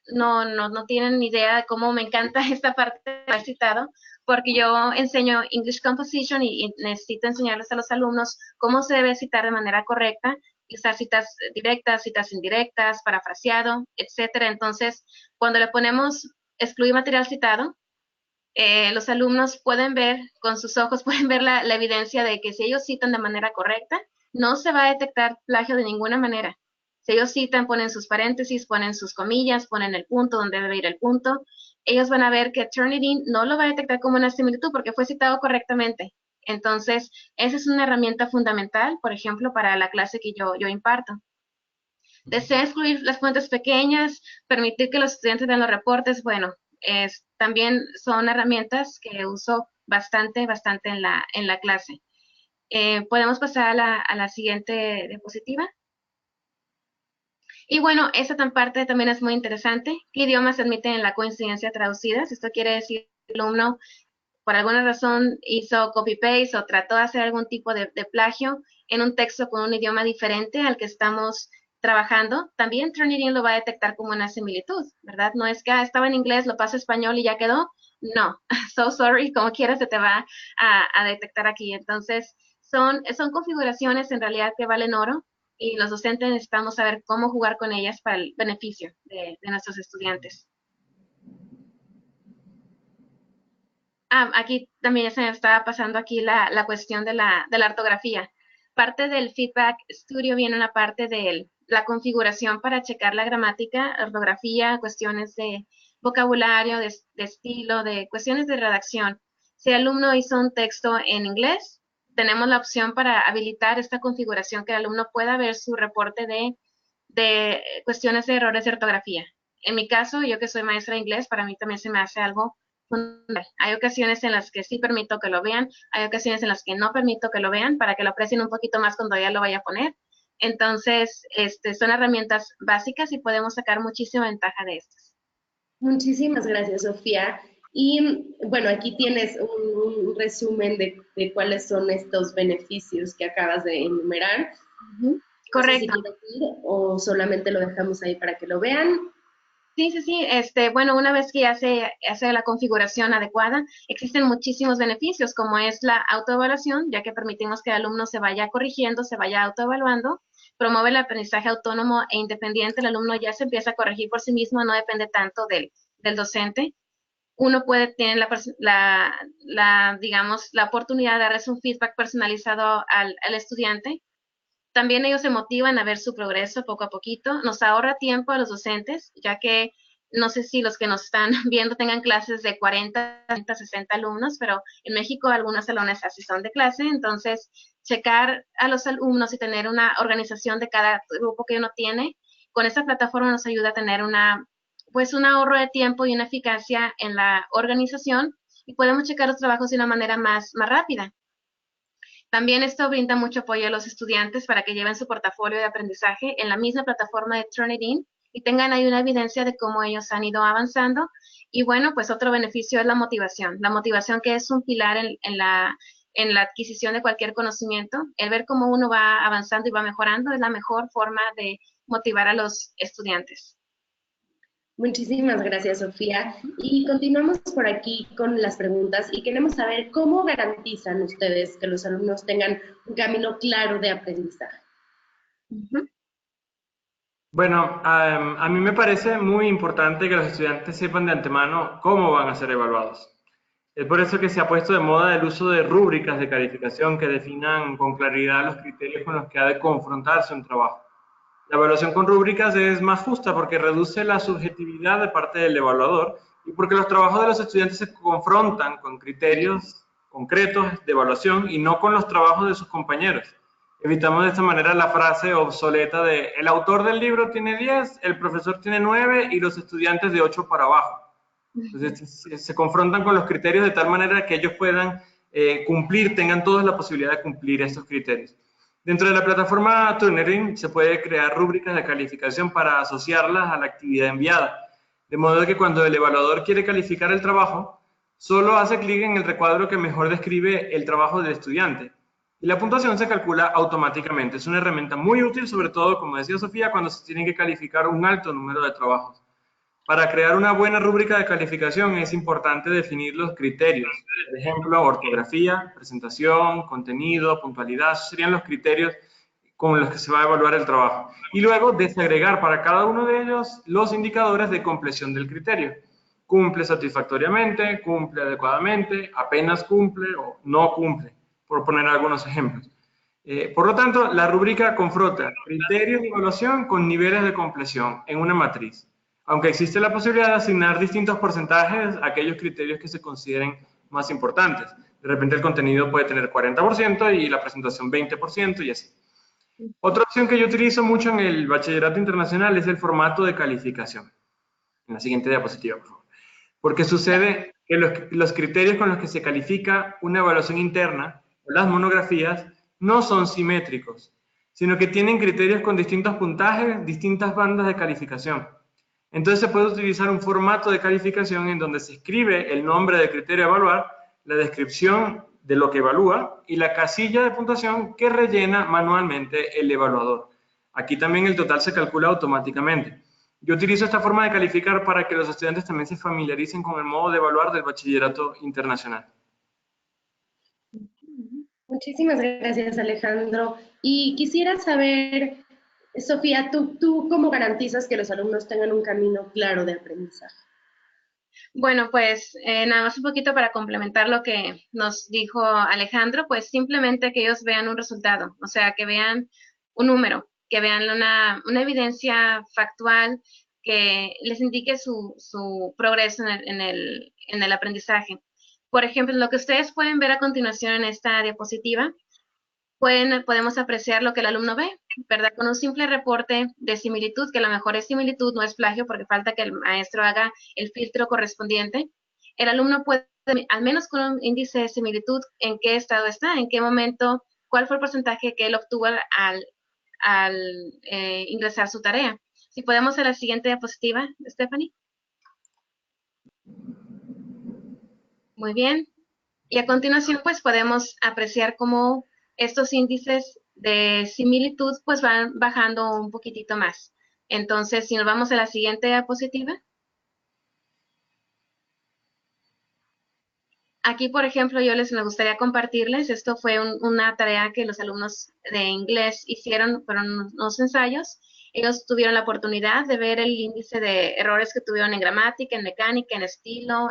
No tienen ni idea de cómo me encanta esta parte del citado, porque yo enseño English Composition y necesito enseñarles a los alumnos cómo se debe citar de manera correcta, usar citas directas, citas indirectas, parafraseado, etcétera. Entonces, cuando le ponemos excluir material citado, los alumnos pueden ver, con sus ojos, pueden ver la evidencia de que si ellos citan de manera correcta, no se va a detectar plagio de ninguna manera. Si ellos citan, ponen sus paréntesis, ponen sus comillas, ponen el punto donde debe ir el punto, ellos van a ver que Turnitin no lo va a detectar como una similitud porque fue citado correctamente. Entonces, esa es una herramienta fundamental, por ejemplo, para la clase que yo imparto. Desea excluir las fuentes pequeñas, permitir que los estudiantes vean los reportes, bueno, también son herramientas que uso bastante en la clase. Podemos pasar a la siguiente diapositiva. Y bueno, esta parte también es muy interesante. ¿Qué idiomas admiten en la coincidencia traducidas? Esto quiere decir que el alumno, por alguna razón, hizo copy-paste o trató de hacer algún tipo de plagio en un texto con un idioma diferente al que estamos trabajando. También Turnitin lo va a detectar como una similitud, ¿verdad? No es que estaba en inglés, lo paso a español y ya quedó. No, so sorry, como quieras se te va a detectar aquí. Entonces, son configuraciones en realidad que valen oro y los docentes necesitamos saber cómo jugar con ellas para el beneficio de nuestros estudiantes. Aquí también se me estaba pasando aquí la cuestión de la ortografía. Parte del Feedback Studio viene una parte de la configuración para checar la gramática, ortografía, cuestiones de vocabulario, de estilo, de cuestiones de redacción. Si el alumno hizo un texto en inglés, tenemos la opción para habilitar esta configuración que el alumno pueda ver su reporte de cuestiones de errores de ortografía. En mi caso, yo que soy maestra de inglés, para mí también se me hace algo fundamental. Hay ocasiones en las que sí permito que lo vean, hay ocasiones en las que no permito que lo vean para que lo aprecien un poquito más cuando ya lo vaya a poner. Entonces, son herramientas básicas y podemos sacar muchísima ventaja de estas. Muchísimas gracias, Sofía. Y bueno, aquí tienes un resumen de cuáles son estos beneficios que acabas de enumerar. Correcto. No sé si quieres decir, o solamente lo dejamos ahí para que lo vean. Sí. Bueno, una vez que ya se hace la configuración adecuada, existen muchísimos beneficios, como es la autoevaluación, ya que permitimos que el alumno se vaya corrigiendo, se vaya autoevaluando, promueve el aprendizaje autónomo e independiente, el alumno ya se empieza a corregir por sí mismo, no depende tanto del docente. Uno puede tener digamos, la oportunidad de darles un feedback personalizado al estudiante. También ellos se motivan a ver su progreso poco a poquito. Nos ahorra tiempo a los docentes, ya que no sé si los que nos están viendo tengan clases de 40, 60 alumnos, pero en México algunos salones así son de clase, entonces checar a los alumnos y tener una organización de cada grupo que uno tiene, con esta plataforma nos ayuda a tener pues un ahorro de tiempo y una eficacia en la organización y podemos checar los trabajos de una manera más rápida. También esto brinda mucho apoyo a los estudiantes para que lleven su portafolio de aprendizaje en la misma plataforma de Turnitin y tengan ahí una evidencia de cómo ellos han ido avanzando. Y bueno, pues otro beneficio es la motivación que es un pilar en la adquisición de cualquier conocimiento. El ver cómo uno va avanzando y va mejorando es la mejor forma de motivar a los estudiantes. Muchísimas gracias, Sofía. Y continuamos por aquí con las preguntas y queremos saber cómo garantizan ustedes que los alumnos tengan un camino claro de aprendizaje. Bueno, a mí me parece muy importante que los estudiantes sepan de antemano cómo van a ser evaluados. Es por eso que se ha puesto de moda el uso de rúbricas de calificación que definan con claridad los criterios con los que ha de confrontarse un trabajo. La evaluación con rúbricas es más justa porque reduce la subjetividad de parte del evaluador y porque los trabajos de los estudiantes se confrontan con criterios concretos de evaluación y no con los trabajos de sus compañeros. Evitamos de esta manera la frase obsoleta de el autor del libro tiene 10, el profesor tiene 9 y los estudiantes de 8 para abajo. Entonces se confrontan con los criterios de tal manera que ellos puedan cumplir, tengan todos la posibilidad de cumplir estos criterios. Dentro de la plataforma Turnitin se puede crear rúbricas de calificación para asociarlas a la actividad enviada, de modo que cuando el evaluador quiere calificar el trabajo, solo hace clic en el recuadro que mejor describe el trabajo del estudiante. Y la puntuación se calcula automáticamente. Es una herramienta muy útil, sobre todo, como decía Sofía, cuando se tienen que calificar un alto número de trabajos. Para crear una buena rúbrica de calificación es importante definir los criterios. Por ejemplo, ortografía, presentación, contenido, puntualidad, esos serían los criterios con los que se va a evaluar el trabajo. Y luego desagregar para cada uno de ellos los indicadores de compleción del criterio. Cumple satisfactoriamente, cumple adecuadamente, apenas cumple o no cumple, por poner algunos ejemplos. Por lo tanto, la rúbrica confronta criterios de evaluación con niveles de compleción en una matriz, aunque existe la posibilidad de asignar distintos porcentajes a aquellos criterios que se consideren más importantes. De repente el contenido puede tener 40% y la presentación 20% y así. Otra opción que yo utilizo mucho en el bachillerato internacional es el formato de calificación. En la siguiente diapositiva, por favor. Porque sucede que los criterios con los que se califica una evaluación interna o las monografías no son simétricos, sino que tienen criterios con distintos puntajes, distintas bandas de calificación. Entonces se puede utilizar un formato de calificación en donde se escribe el nombre del criterio a evaluar, la descripción de lo que evalúa y la casilla de puntuación que rellena manualmente el evaluador. Aquí también el total se calcula automáticamente. Yo utilizo esta forma de calificar para que los estudiantes también se familiaricen con el modo de evaluar del bachillerato internacional. Muchísimas gracias, Alejandro. Y quisiera saber, Sofía, ¿tú cómo garantizas que los alumnos tengan un camino claro de aprendizaje? Bueno, pues nada más un poquito para complementar lo que nos dijo Alejandro, pues simplemente que ellos vean un resultado, o sea, que vean un número, que vean una evidencia factual que les indique su progreso en el aprendizaje. Por ejemplo, lo que ustedes pueden ver a continuación en esta diapositiva, podemos apreciar lo que el alumno ve, ¿verdad? Con un simple reporte de similitud, que a lo mejor es similitud, no es plagio, porque falta que el maestro haga el filtro correspondiente. El alumno puede, al menos con un índice de similitud, en qué estado está, en qué momento, cuál fue el porcentaje que él obtuvo al ingresar su tarea. Si podemos a la siguiente diapositiva, Stephanie. Muy bien. Y a continuación, pues podemos apreciar cómo estos índices de similitud pues van bajando un poquitito más. Entonces, si nos vamos a la siguiente diapositiva. Aquí, por ejemplo, me gustaría compartirles, esto fue una tarea que los alumnos de inglés hicieron, fueron unos ensayos. Ellos tuvieron la oportunidad de ver el índice de errores que tuvieron en gramática, en mecánica, en estilo,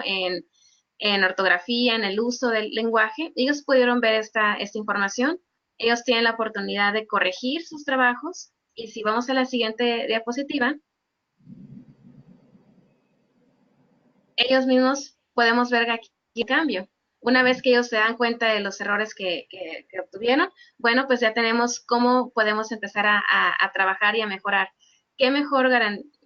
en ortografía, en el uso del lenguaje. Ellos pudieron ver esta información. Ellos tienen la oportunidad de corregir sus trabajos. Y si vamos a la siguiente diapositiva, ellos mismos podemos ver aquí el cambio. Una vez que ellos se dan cuenta de los errores que obtuvieron, bueno, pues ya tenemos cómo podemos empezar a trabajar y a mejorar. ¿Qué mejor,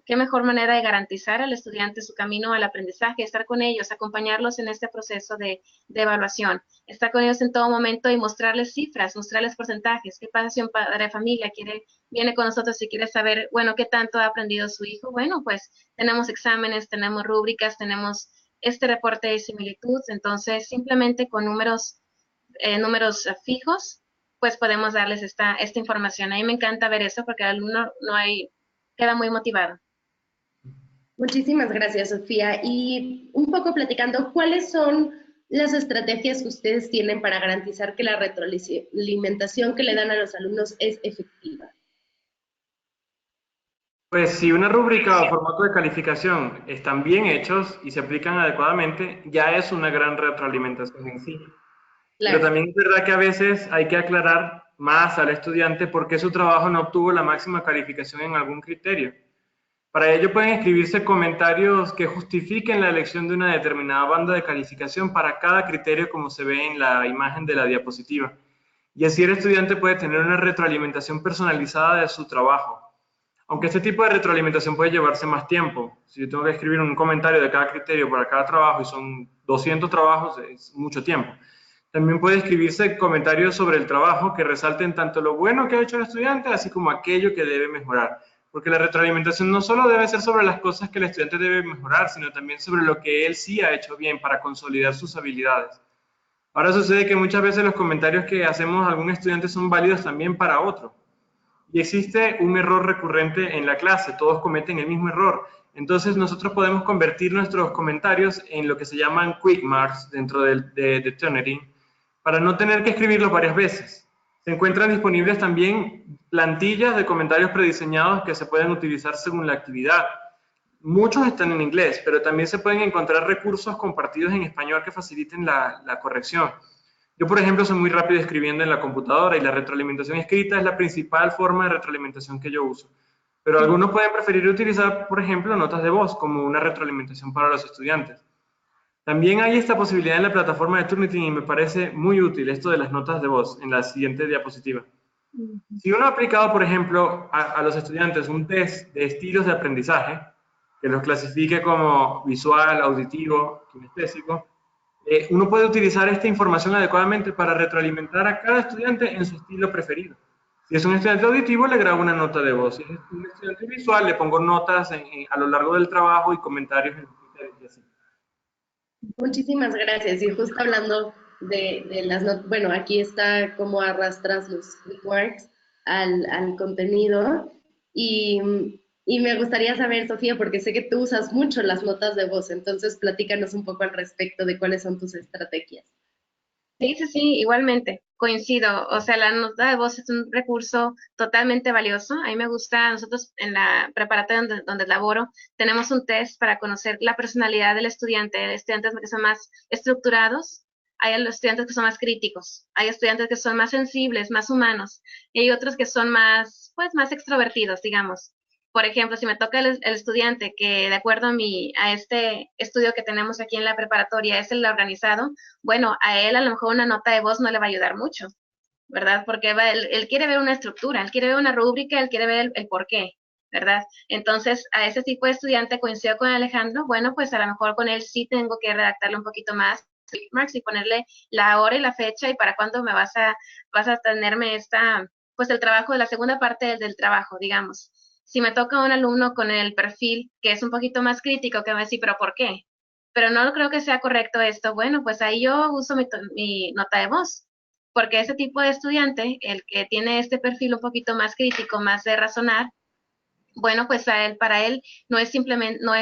qué mejor manera de garantizar al estudiante su camino al aprendizaje? Estar con ellos, acompañarlos en este proceso de evaluación, estar con ellos en todo momento y mostrarles cifras, mostrarles porcentajes. ¿Qué pasa si un padre de familia viene con nosotros y quiere saber, bueno, qué tanto ha aprendido su hijo? Bueno, pues tenemos exámenes, tenemos rúbricas, tenemos este reporte de similitud, entonces simplemente con números fijos, pues podemos darles esta información. A mí me encanta ver eso porque el alumno queda muy motivado. Muchísimas gracias, Sofía. Y un poco platicando, ¿cuáles son las estrategias que ustedes tienen para garantizar que la retroalimentación que le dan a los alumnos es efectiva? Pues si una rúbrica o formato de calificación están bien hechos y se aplican adecuadamente, ya es una gran retroalimentación en sí. Claro. Pero también es verdad que a veces hay que aclarar más al estudiante por qué su trabajo no obtuvo la máxima calificación en algún criterio. Para ello pueden escribirse comentarios que justifiquen la elección de una determinada banda de calificación para cada criterio, como se ve en la imagen de la diapositiva. Y así el estudiante puede tener una retroalimentación personalizada de su trabajo. Aunque este tipo de retroalimentación puede llevarse más tiempo. Si yo tengo que escribir un comentario de cada criterio para cada trabajo y son 200 trabajos, es mucho tiempo. También puede escribirse comentarios sobre el trabajo que resalten tanto lo bueno que ha hecho el estudiante, así como aquello que debe mejorar. Porque la retroalimentación no solo debe ser sobre las cosas que el estudiante debe mejorar, sino también sobre lo que él sí ha hecho bien para consolidar sus habilidades. Ahora sucede que muchas veces los comentarios que hacemos a algún estudiante son válidos también para otro. Y existe un error recurrente en la clase, todos cometen el mismo error. Entonces nosotros podemos convertir nuestros comentarios en lo que se llaman quick marks dentro de Turnitin, para no tener que escribirlos varias veces. Se encuentran disponibles también plantillas de comentarios prediseñados que se pueden utilizar según la actividad. Muchos están en inglés, pero también se pueden encontrar recursos compartidos en español que faciliten la corrección. Yo, por ejemplo, soy muy rápido escribiendo en la computadora y la retroalimentación escrita es la principal forma de retroalimentación que yo uso. Pero algunos pueden preferir utilizar, por ejemplo, notas de voz como una retroalimentación para los estudiantes. También hay esta posibilidad en la plataforma de Turnitin y me parece muy útil esto de las notas de voz en la siguiente diapositiva. Si uno ha aplicado, por ejemplo, a los estudiantes un test de estilos de aprendizaje, que los clasifique como visual, auditivo, kinestésico, uno puede utilizar esta información adecuadamente para retroalimentar a cada estudiante en su estilo preferido. Si es un estudiante auditivo, le grabo una nota de voz. Si es un estudiante visual, le pongo notas a lo largo del trabajo y comentarios en Twitter y así. Muchísimas gracias. Y justo hablando de las notas, bueno, aquí está cómo arrastras los clickworks al contenido. Y me gustaría saber, Sofía, porque sé que tú usas mucho las notas de voz, entonces platícanos un poco al respecto de cuáles son tus estrategias. Sí, sí, sí, igualmente, coincido. O sea, la nota de voz es un recurso totalmente valioso. A mí me gusta, nosotros en la preparatoria donde laboro, tenemos un test para conocer la personalidad del estudiante. Hay estudiantes que son más estructurados, hay estudiantes que son más críticos, hay estudiantes que son más sensibles, más humanos, y hay otros que son más, pues, más extrovertidos, digamos. Por ejemplo, si me toca el estudiante que de acuerdo a este estudio que tenemos aquí en la preparatoria es el organizado, bueno, a él a lo mejor una nota de voz no le va a ayudar mucho, ¿verdad? Porque él quiere ver una estructura, él quiere ver una rúbrica, él quiere ver el por qué, ¿verdad? Entonces, a ese tipo de estudiante coincido con Alejandro, bueno, pues a lo mejor con él sí tengo que redactarle un poquito más y ponerle la hora y la fecha y para cuándo vas a tenerme pues el trabajo de la segunda parte del trabajo, digamos. Si me toca un alumno con el perfil que es un poquito más crítico, que me va a decir, pero ¿por qué? Pero no creo que sea correcto esto. Bueno, pues ahí yo uso mi nota de voz, porque ese tipo de estudiante, el que tiene este perfil un poquito más crítico, más de razonar, bueno, pues para él no es simplemente, no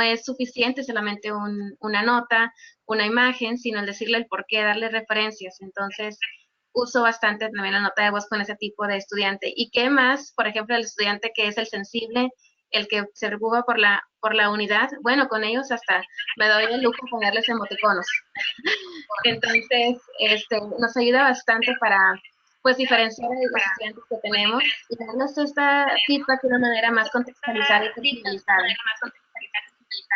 es suficiente solamente una nota, una imagen, sino el decirle el por qué, darle referencias. Entonces, uso bastante también la nota de voz con ese tipo de estudiante. ¿Y qué más? Por ejemplo, el estudiante que es el sensible, el que se preocupa por la unidad, bueno, con ellos hasta me doy el lujo de ponerles emoticonos. Entonces, nos ayuda bastante para, pues, diferenciar a los estudiantes que tenemos y darles esta feedback de una manera más contextualizada y personalizada.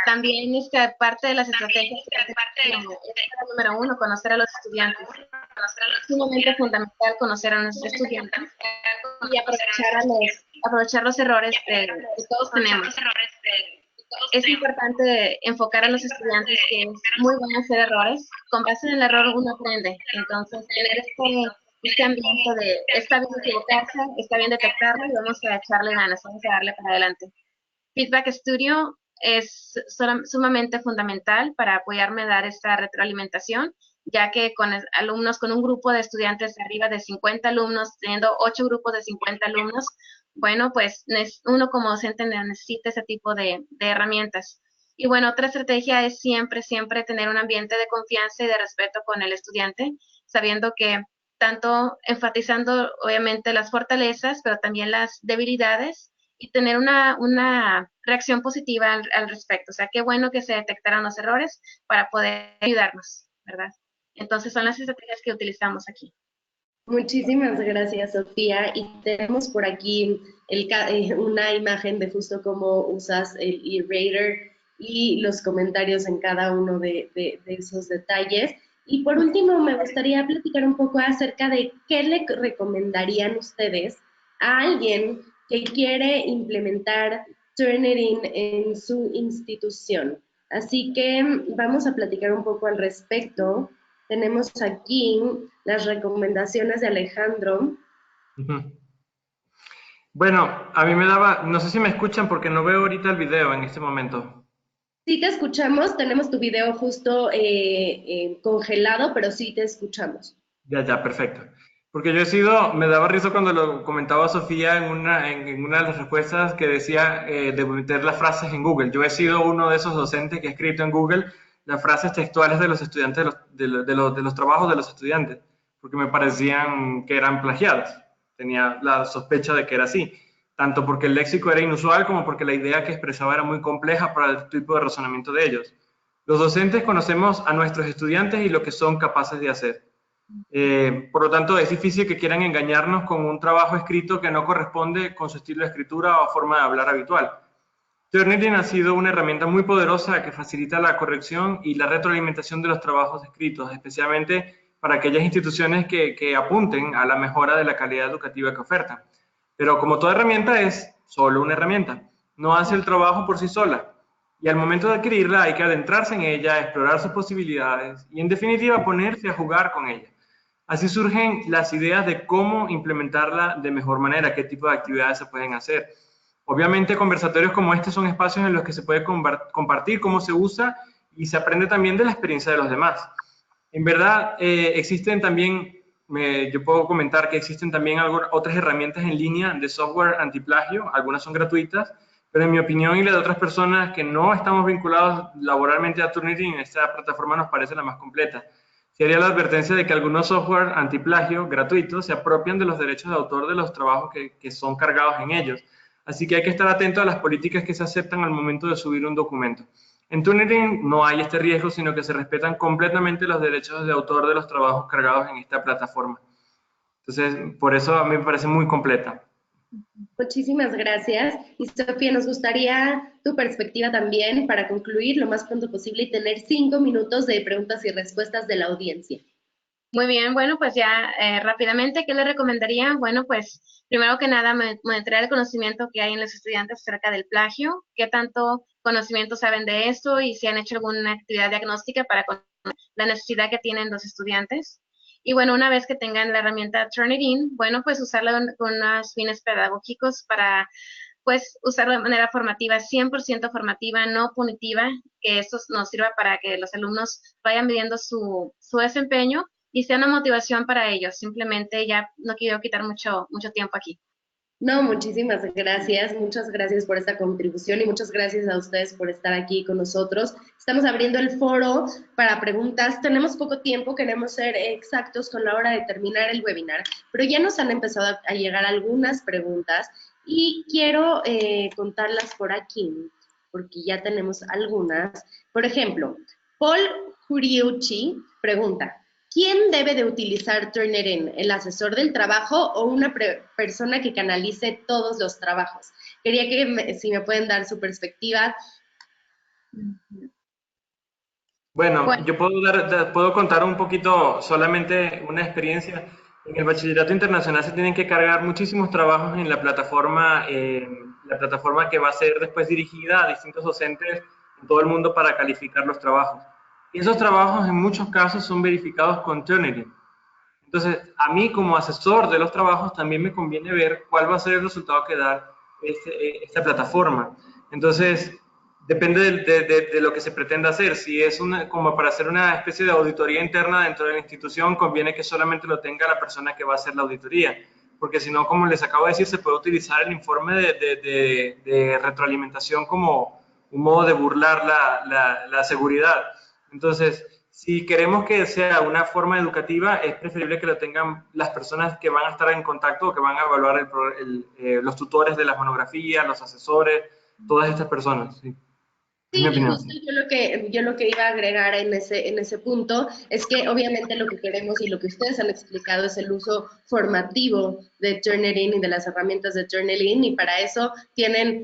También parte de las estrategias es número uno, conocer a los estudiantes. Es sumamente fundamental conocer a nuestros estudiantes y aprovechar los errores que todos tenemos. Es importante enfocar a los estudiantes que es muy bueno hacer errores. Con base en el error uno aprende. Entonces, tener este ambiente de está bien equivocarse, está bien detectarlo y vamos a echarle ganas, vamos a darle para adelante. Feedback Studio es sumamente fundamental para apoyarme a dar esta retroalimentación, ya que con alumnos, con un grupo de estudiantes arriba de 50 alumnos, teniendo 8 grupos de 50 alumnos, bueno, pues uno como docente necesita ese tipo de herramientas. Y bueno, otra estrategia es siempre tener un ambiente de confianza y de respeto con el estudiante, sabiendo que tanto enfatizando obviamente las fortalezas, pero también las debilidades, y tener una reacción positiva al respecto. O sea, qué bueno que se detectaron los errores para poder ayudarnos, ¿verdad? Entonces, son las estrategias que utilizamos aquí. Muchísimas gracias, Sofía. Y tenemos por aquí una imagen de justo cómo usas el e-rater y los comentarios en cada uno de esos detalles. Y por último, me gustaría platicar un poco acerca de qué le recomendarían ustedes a alguien que quiere implementar Turnitin en su institución. Así que vamos a platicar un poco al respecto. Tenemos aquí las recomendaciones de Alejandro. Bueno, a mí me daba, no sé si me escuchan porque no veo ahorita el video en este momento. Sí te escuchamos, tenemos tu video justo congelado, pero sí te escuchamos. Ya, perfecto. Porque yo he sido, me daba risa cuando lo comentaba Sofía en una de las respuestas que decía de meter las frases en Google. Yo he sido uno de esos docentes que ha escrito en Google las frases textuales de los estudiantes, de los trabajos de los estudiantes, porque me parecían que eran plagiadas. Tenía la sospecha de que era así, tanto porque el léxico era inusual como porque la idea que expresaba era muy compleja para el tipo de razonamiento de ellos. Los docentes conocemos a nuestros estudiantes y lo que son capaces de hacer. Por lo tanto, es difícil que quieran engañarnos con un trabajo escrito que no corresponde con su estilo de escritura o forma de hablar habitual. Turnitin ha sido una herramienta muy poderosa que facilita la corrección y la retroalimentación de los trabajos escritos, especialmente para aquellas instituciones que apunten a la mejora de la calidad educativa que ofertan. Pero como toda herramienta es solo una herramienta, no hace el trabajo por sí sola. Y al momento de adquirirla hay que adentrarse en ella, explorar sus posibilidades y en definitiva ponerse a jugar con ella. Así surgen las ideas de cómo implementarla de mejor manera, qué tipo de actividades se pueden hacer. Obviamente conversatorios como este son espacios en los que se puede compartir cómo se usa y se aprende también de la experiencia de los demás. En verdad, existen también, yo puedo comentar que existen también otras herramientas en línea de software antiplagio, algunas son gratuitas, pero en mi opinión y la de otras personas que no estamos vinculados laboralmente a Turnitin, esta plataforma nos parece la más completa. Se haría la advertencia de que algunos software antiplagio gratuitos se apropian de los derechos de autor de los trabajos que son cargados en ellos. Así que hay que estar atento a las políticas que se aceptan al momento de subir un documento. En Turnitin no hay este riesgo, sino que se respetan completamente los derechos de autor de los trabajos cargados en esta plataforma. Entonces, por eso a mí me parece muy completa. Muchísimas gracias. Y Sofía, nos gustaría tu perspectiva también para concluir lo más pronto posible y tener 5 minutos de preguntas y respuestas de la audiencia. Muy bien, bueno, pues ya rápidamente, ¿qué le recomendaría? Bueno, pues primero que nada, monitorear el conocimiento que hay en los estudiantes acerca del plagio, qué tanto conocimiento saben de esto y si han hecho alguna actividad diagnóstica para la necesidad que tienen los estudiantes. Y bueno, una vez que tengan la herramienta Turnitin, bueno, pues usarla con unos fines pedagógicos para pues usarlo de manera formativa, 100% formativa, no punitiva, que esto nos sirva para que los alumnos vayan midiendo su desempeño y sea una motivación para ellos. Simplemente ya no quiero quitar mucho tiempo aquí. No, muchísimas gracias, muchas gracias por esta contribución y muchas gracias a ustedes por estar aquí con nosotros. Estamos abriendo el foro para preguntas. Tenemos poco tiempo, queremos ser exactos con la hora de terminar el webinar, pero ya nos han empezado a llegar algunas preguntas y quiero contarlas por aquí, porque ya tenemos algunas. Por ejemplo, Paul Juriucci pregunta, ¿quién debe de utilizar Turnitin? ¿El asesor del trabajo o una persona que canalice todos los trabajos? Quería que si me pueden dar su perspectiva Bueno, Bueno, yo puedo contar un poquito, solamente una experiencia. En el bachillerato internacional se tienen que cargar muchísimos trabajos en la plataforma que va a ser después dirigida a distintos docentes en todo el mundo para calificar los trabajos. Y esos trabajos en muchos casos son verificados con Turnitin. Entonces, a mí como asesor de los trabajos también me conviene ver cuál va a ser el resultado que da esta plataforma. Entonces, depende de lo que se pretenda hacer. Si es como para hacer una especie de auditoría interna dentro de la institución, conviene que solamente lo tenga la persona que va a hacer la auditoría. Porque si no, como les acabo de decir, se puede utilizar el informe de retroalimentación como un modo de burlar la seguridad. Entonces, si queremos que sea una forma educativa, es preferible que lo tengan las personas que van a estar en contacto o que van a evaluar los tutores de las monografías, los asesores, todas estas personas. Sí. Es mi Sí, y opinión. justo yo lo que iba a agregar en ese punto es que obviamente lo que queremos y lo que ustedes han explicado es el uso formativo de Turnitin y de las herramientas de Turnitin, y para eso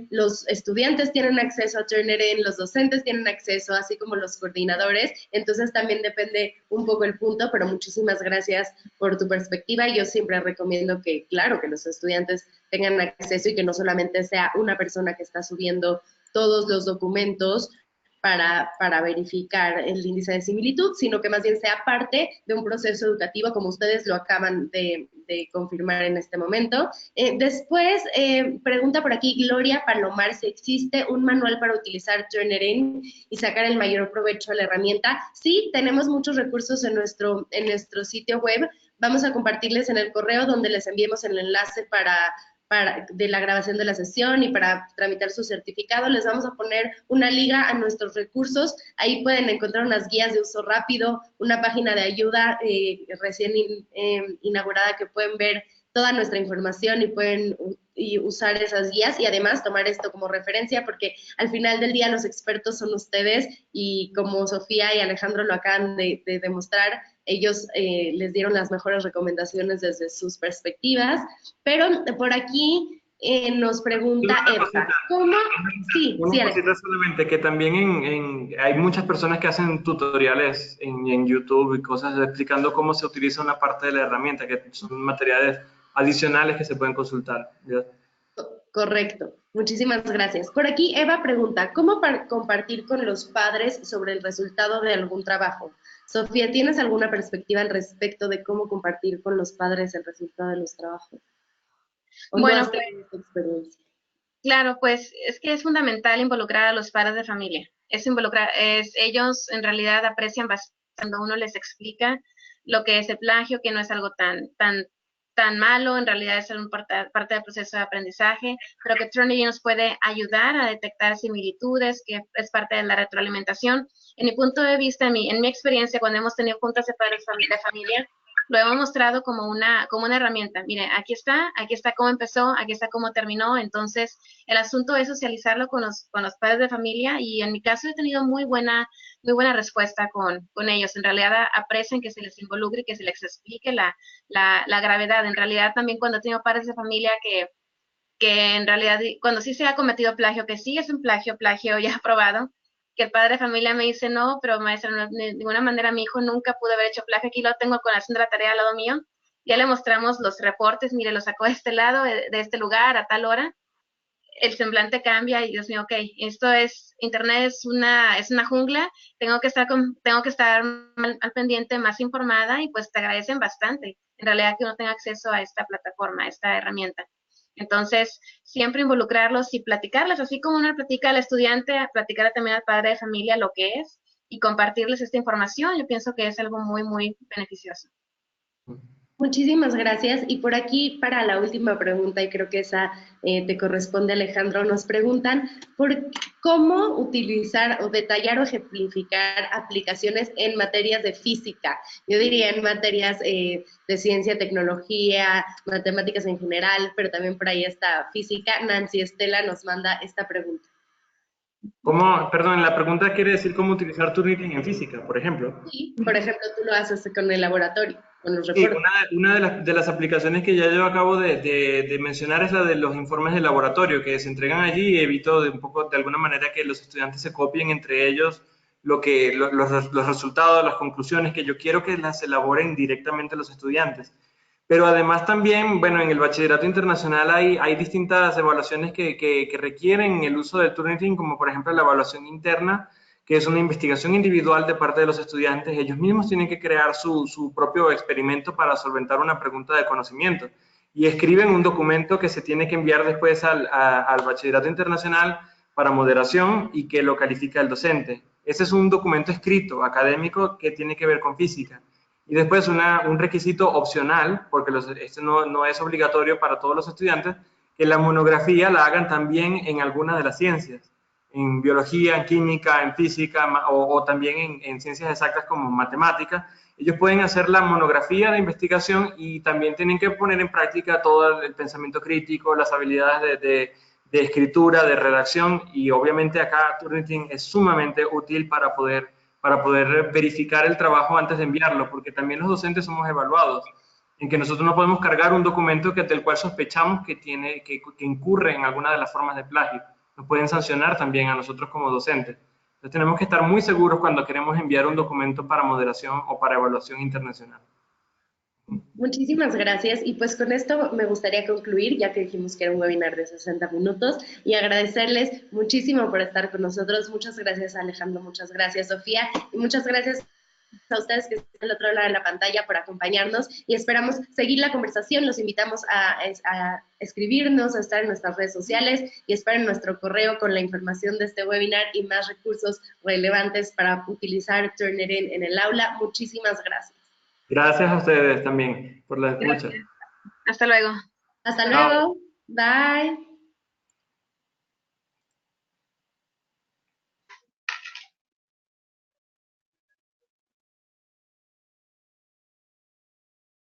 los estudiantes tienen acceso a Turnitin, los docentes tienen acceso, así como los coordinadores. Entonces también depende un poco el punto, pero muchísimas gracias por tu perspectiva. Yo siempre recomiendo que, claro, que los estudiantes tengan acceso y que no solamente sea una persona que está subiendo todos los documentos para verificar el índice de similitud, sino que más bien sea parte de un proceso educativo, como ustedes lo acaban de confirmar en este momento. Después, pregunta por aquí Gloria Palomar si existe un manual para utilizar Turnitin y sacar el mayor provecho a la herramienta. Sí, tenemos muchos recursos en nuestro sitio web. Vamos a compartirles en el correo donde les enviemos el enlace de la grabación de la sesión y para tramitar su certificado. Les vamos a poner una liga a nuestros recursos. Ahí pueden encontrar unas guías de uso rápido, una página de ayuda recién inaugurada que pueden ver toda nuestra información y pueden usar esas guías y además tomar esto como referencia, porque al final del día los expertos son ustedes, y como Sofía y Alejandro lo acaban de demostrar, ellos les dieron las mejores recomendaciones desde sus perspectivas. Pero por aquí nos pregunta Una Eva, cosita, ¿cómo? Sí, una sí, cosita Alejandro. solamente, que también hay muchas personas que hacen tutoriales en YouTube y cosas explicando cómo se utiliza una parte de la herramienta, que son materiales adicionales que se pueden consultar. ¿Ya? Correcto. Muchísimas gracias. Por aquí Eva pregunta, ¿cómo compartir con los padres sobre el resultado de algún trabajo? Sofía, ¿tienes alguna perspectiva al respecto de cómo compartir con los padres el resultado de los trabajos? ¿O no bueno, has tenido esta experiencia? claro, pues es que es fundamental involucrar a los padres de familia. Ellos en realidad aprecian bastante cuando uno les explica lo que es el plagio, que no es algo tan malo, en realidad es parte del proceso de aprendizaje, pero que Turnitin nos puede ayudar a detectar similitudes, que es parte de la retroalimentación. En mi punto de vista, en mi experiencia, cuando hemos tenido juntas de padres de familia, lo hemos mostrado como una herramienta. Mire, aquí está cómo empezó, aquí está cómo terminó. Entonces, el asunto es socializarlo con los padres de familia, y en mi caso he tenido muy buena respuesta con ellos. En realidad aprecian que se les involucre y que se les explique la gravedad. En realidad también cuando he tenido padres de familia que en realidad cuando sí se ha cometido plagio, que sí es un plagio ya aprobado, que el padre de familia me dice, no, pero maestra, no, de ninguna manera mi hijo nunca pudo haber hecho plagio, aquí lo tengo con haciendo la tarea al lado mío. Ya le mostramos los reportes, mire, lo sacó de este lado, de este lugar, a tal hora. El semblante cambia y Dios mío, ok, Internet es una jungla, tengo que estar al pendiente, más informada, y pues te agradecen bastante, en realidad, que uno tenga acceso a esta plataforma, a esta herramienta. Entonces, siempre involucrarlos y platicarles, así como uno platica al estudiante, a platicar también al padre de familia lo que es y compartirles esta información. Yo pienso que es algo muy, muy beneficioso. Muchísimas gracias. Y por aquí, para la última pregunta, y creo que esa te corresponde, Alejandro, nos preguntan por cómo utilizar o detallar o ejemplificar aplicaciones en materias de física. Yo diría en materias de ciencia, tecnología, matemáticas en general, pero también por ahí está física. Nancy Estela nos manda esta pregunta. ¿Cómo, perdón, la pregunta quiere decir cómo utilizar Turnitin en física, por ejemplo? Sí, por ejemplo, tú lo haces con el laboratorio, con los Sí, reportes. una de las aplicaciones que ya yo acabo de mencionar es la de los informes de laboratorio que se entregan allí y evito de un poco, de alguna manera, que los estudiantes se copien entre ellos los resultados, las conclusiones que yo quiero que las elaboren directamente los estudiantes. Pero además también, bueno, en el bachillerato internacional hay distintas evaluaciones que requieren el uso del Turnitin, como por ejemplo la evaluación interna, que es una investigación individual de parte de los estudiantes. Ellos mismos tienen que crear su propio experimento para solventar una pregunta de conocimiento. Y escriben un documento que se tiene que enviar después al bachillerato internacional para moderación y que lo califica el docente. Ese es un documento escrito, académico, que tiene que ver con física. Y después un requisito opcional, porque este no es obligatorio para todos los estudiantes, que la monografía la hagan también en algunas de las ciencias, en biología, en química, en física o también en ciencias exactas como matemáticas. Ellos pueden hacer la monografía de investigación y también tienen que poner en práctica todo el pensamiento crítico, las habilidades de escritura, de redacción, y obviamente acá Turnitin es sumamente útil para poder verificar el trabajo antes de enviarlo, porque también los docentes somos evaluados, en que nosotros no podemos cargar un documento del cual sospechamos que incurre en alguna de las formas de plagio. Nos pueden sancionar también a nosotros como docentes. Entonces tenemos que estar muy seguros cuando queremos enviar un documento para moderación o para evaluación internacional. Muchísimas gracias. Y pues con esto me gustaría concluir, ya que dijimos que era un webinar de 60 minutos, y agradecerles muchísimo por estar con nosotros. Muchas gracias, Alejandro. Muchas gracias, Sofía. Y muchas gracias a ustedes que están al otro lado de la pantalla por acompañarnos y esperamos seguir la conversación. Los invitamos a escribirnos, a estar en nuestras redes sociales y esperen nuestro correo con la información de este webinar y más recursos relevantes para utilizar Turnitin en el aula. Muchísimas gracias. Gracias a ustedes también por la escucha. Gracias. Hasta luego. Hasta Chao. luego. Bye.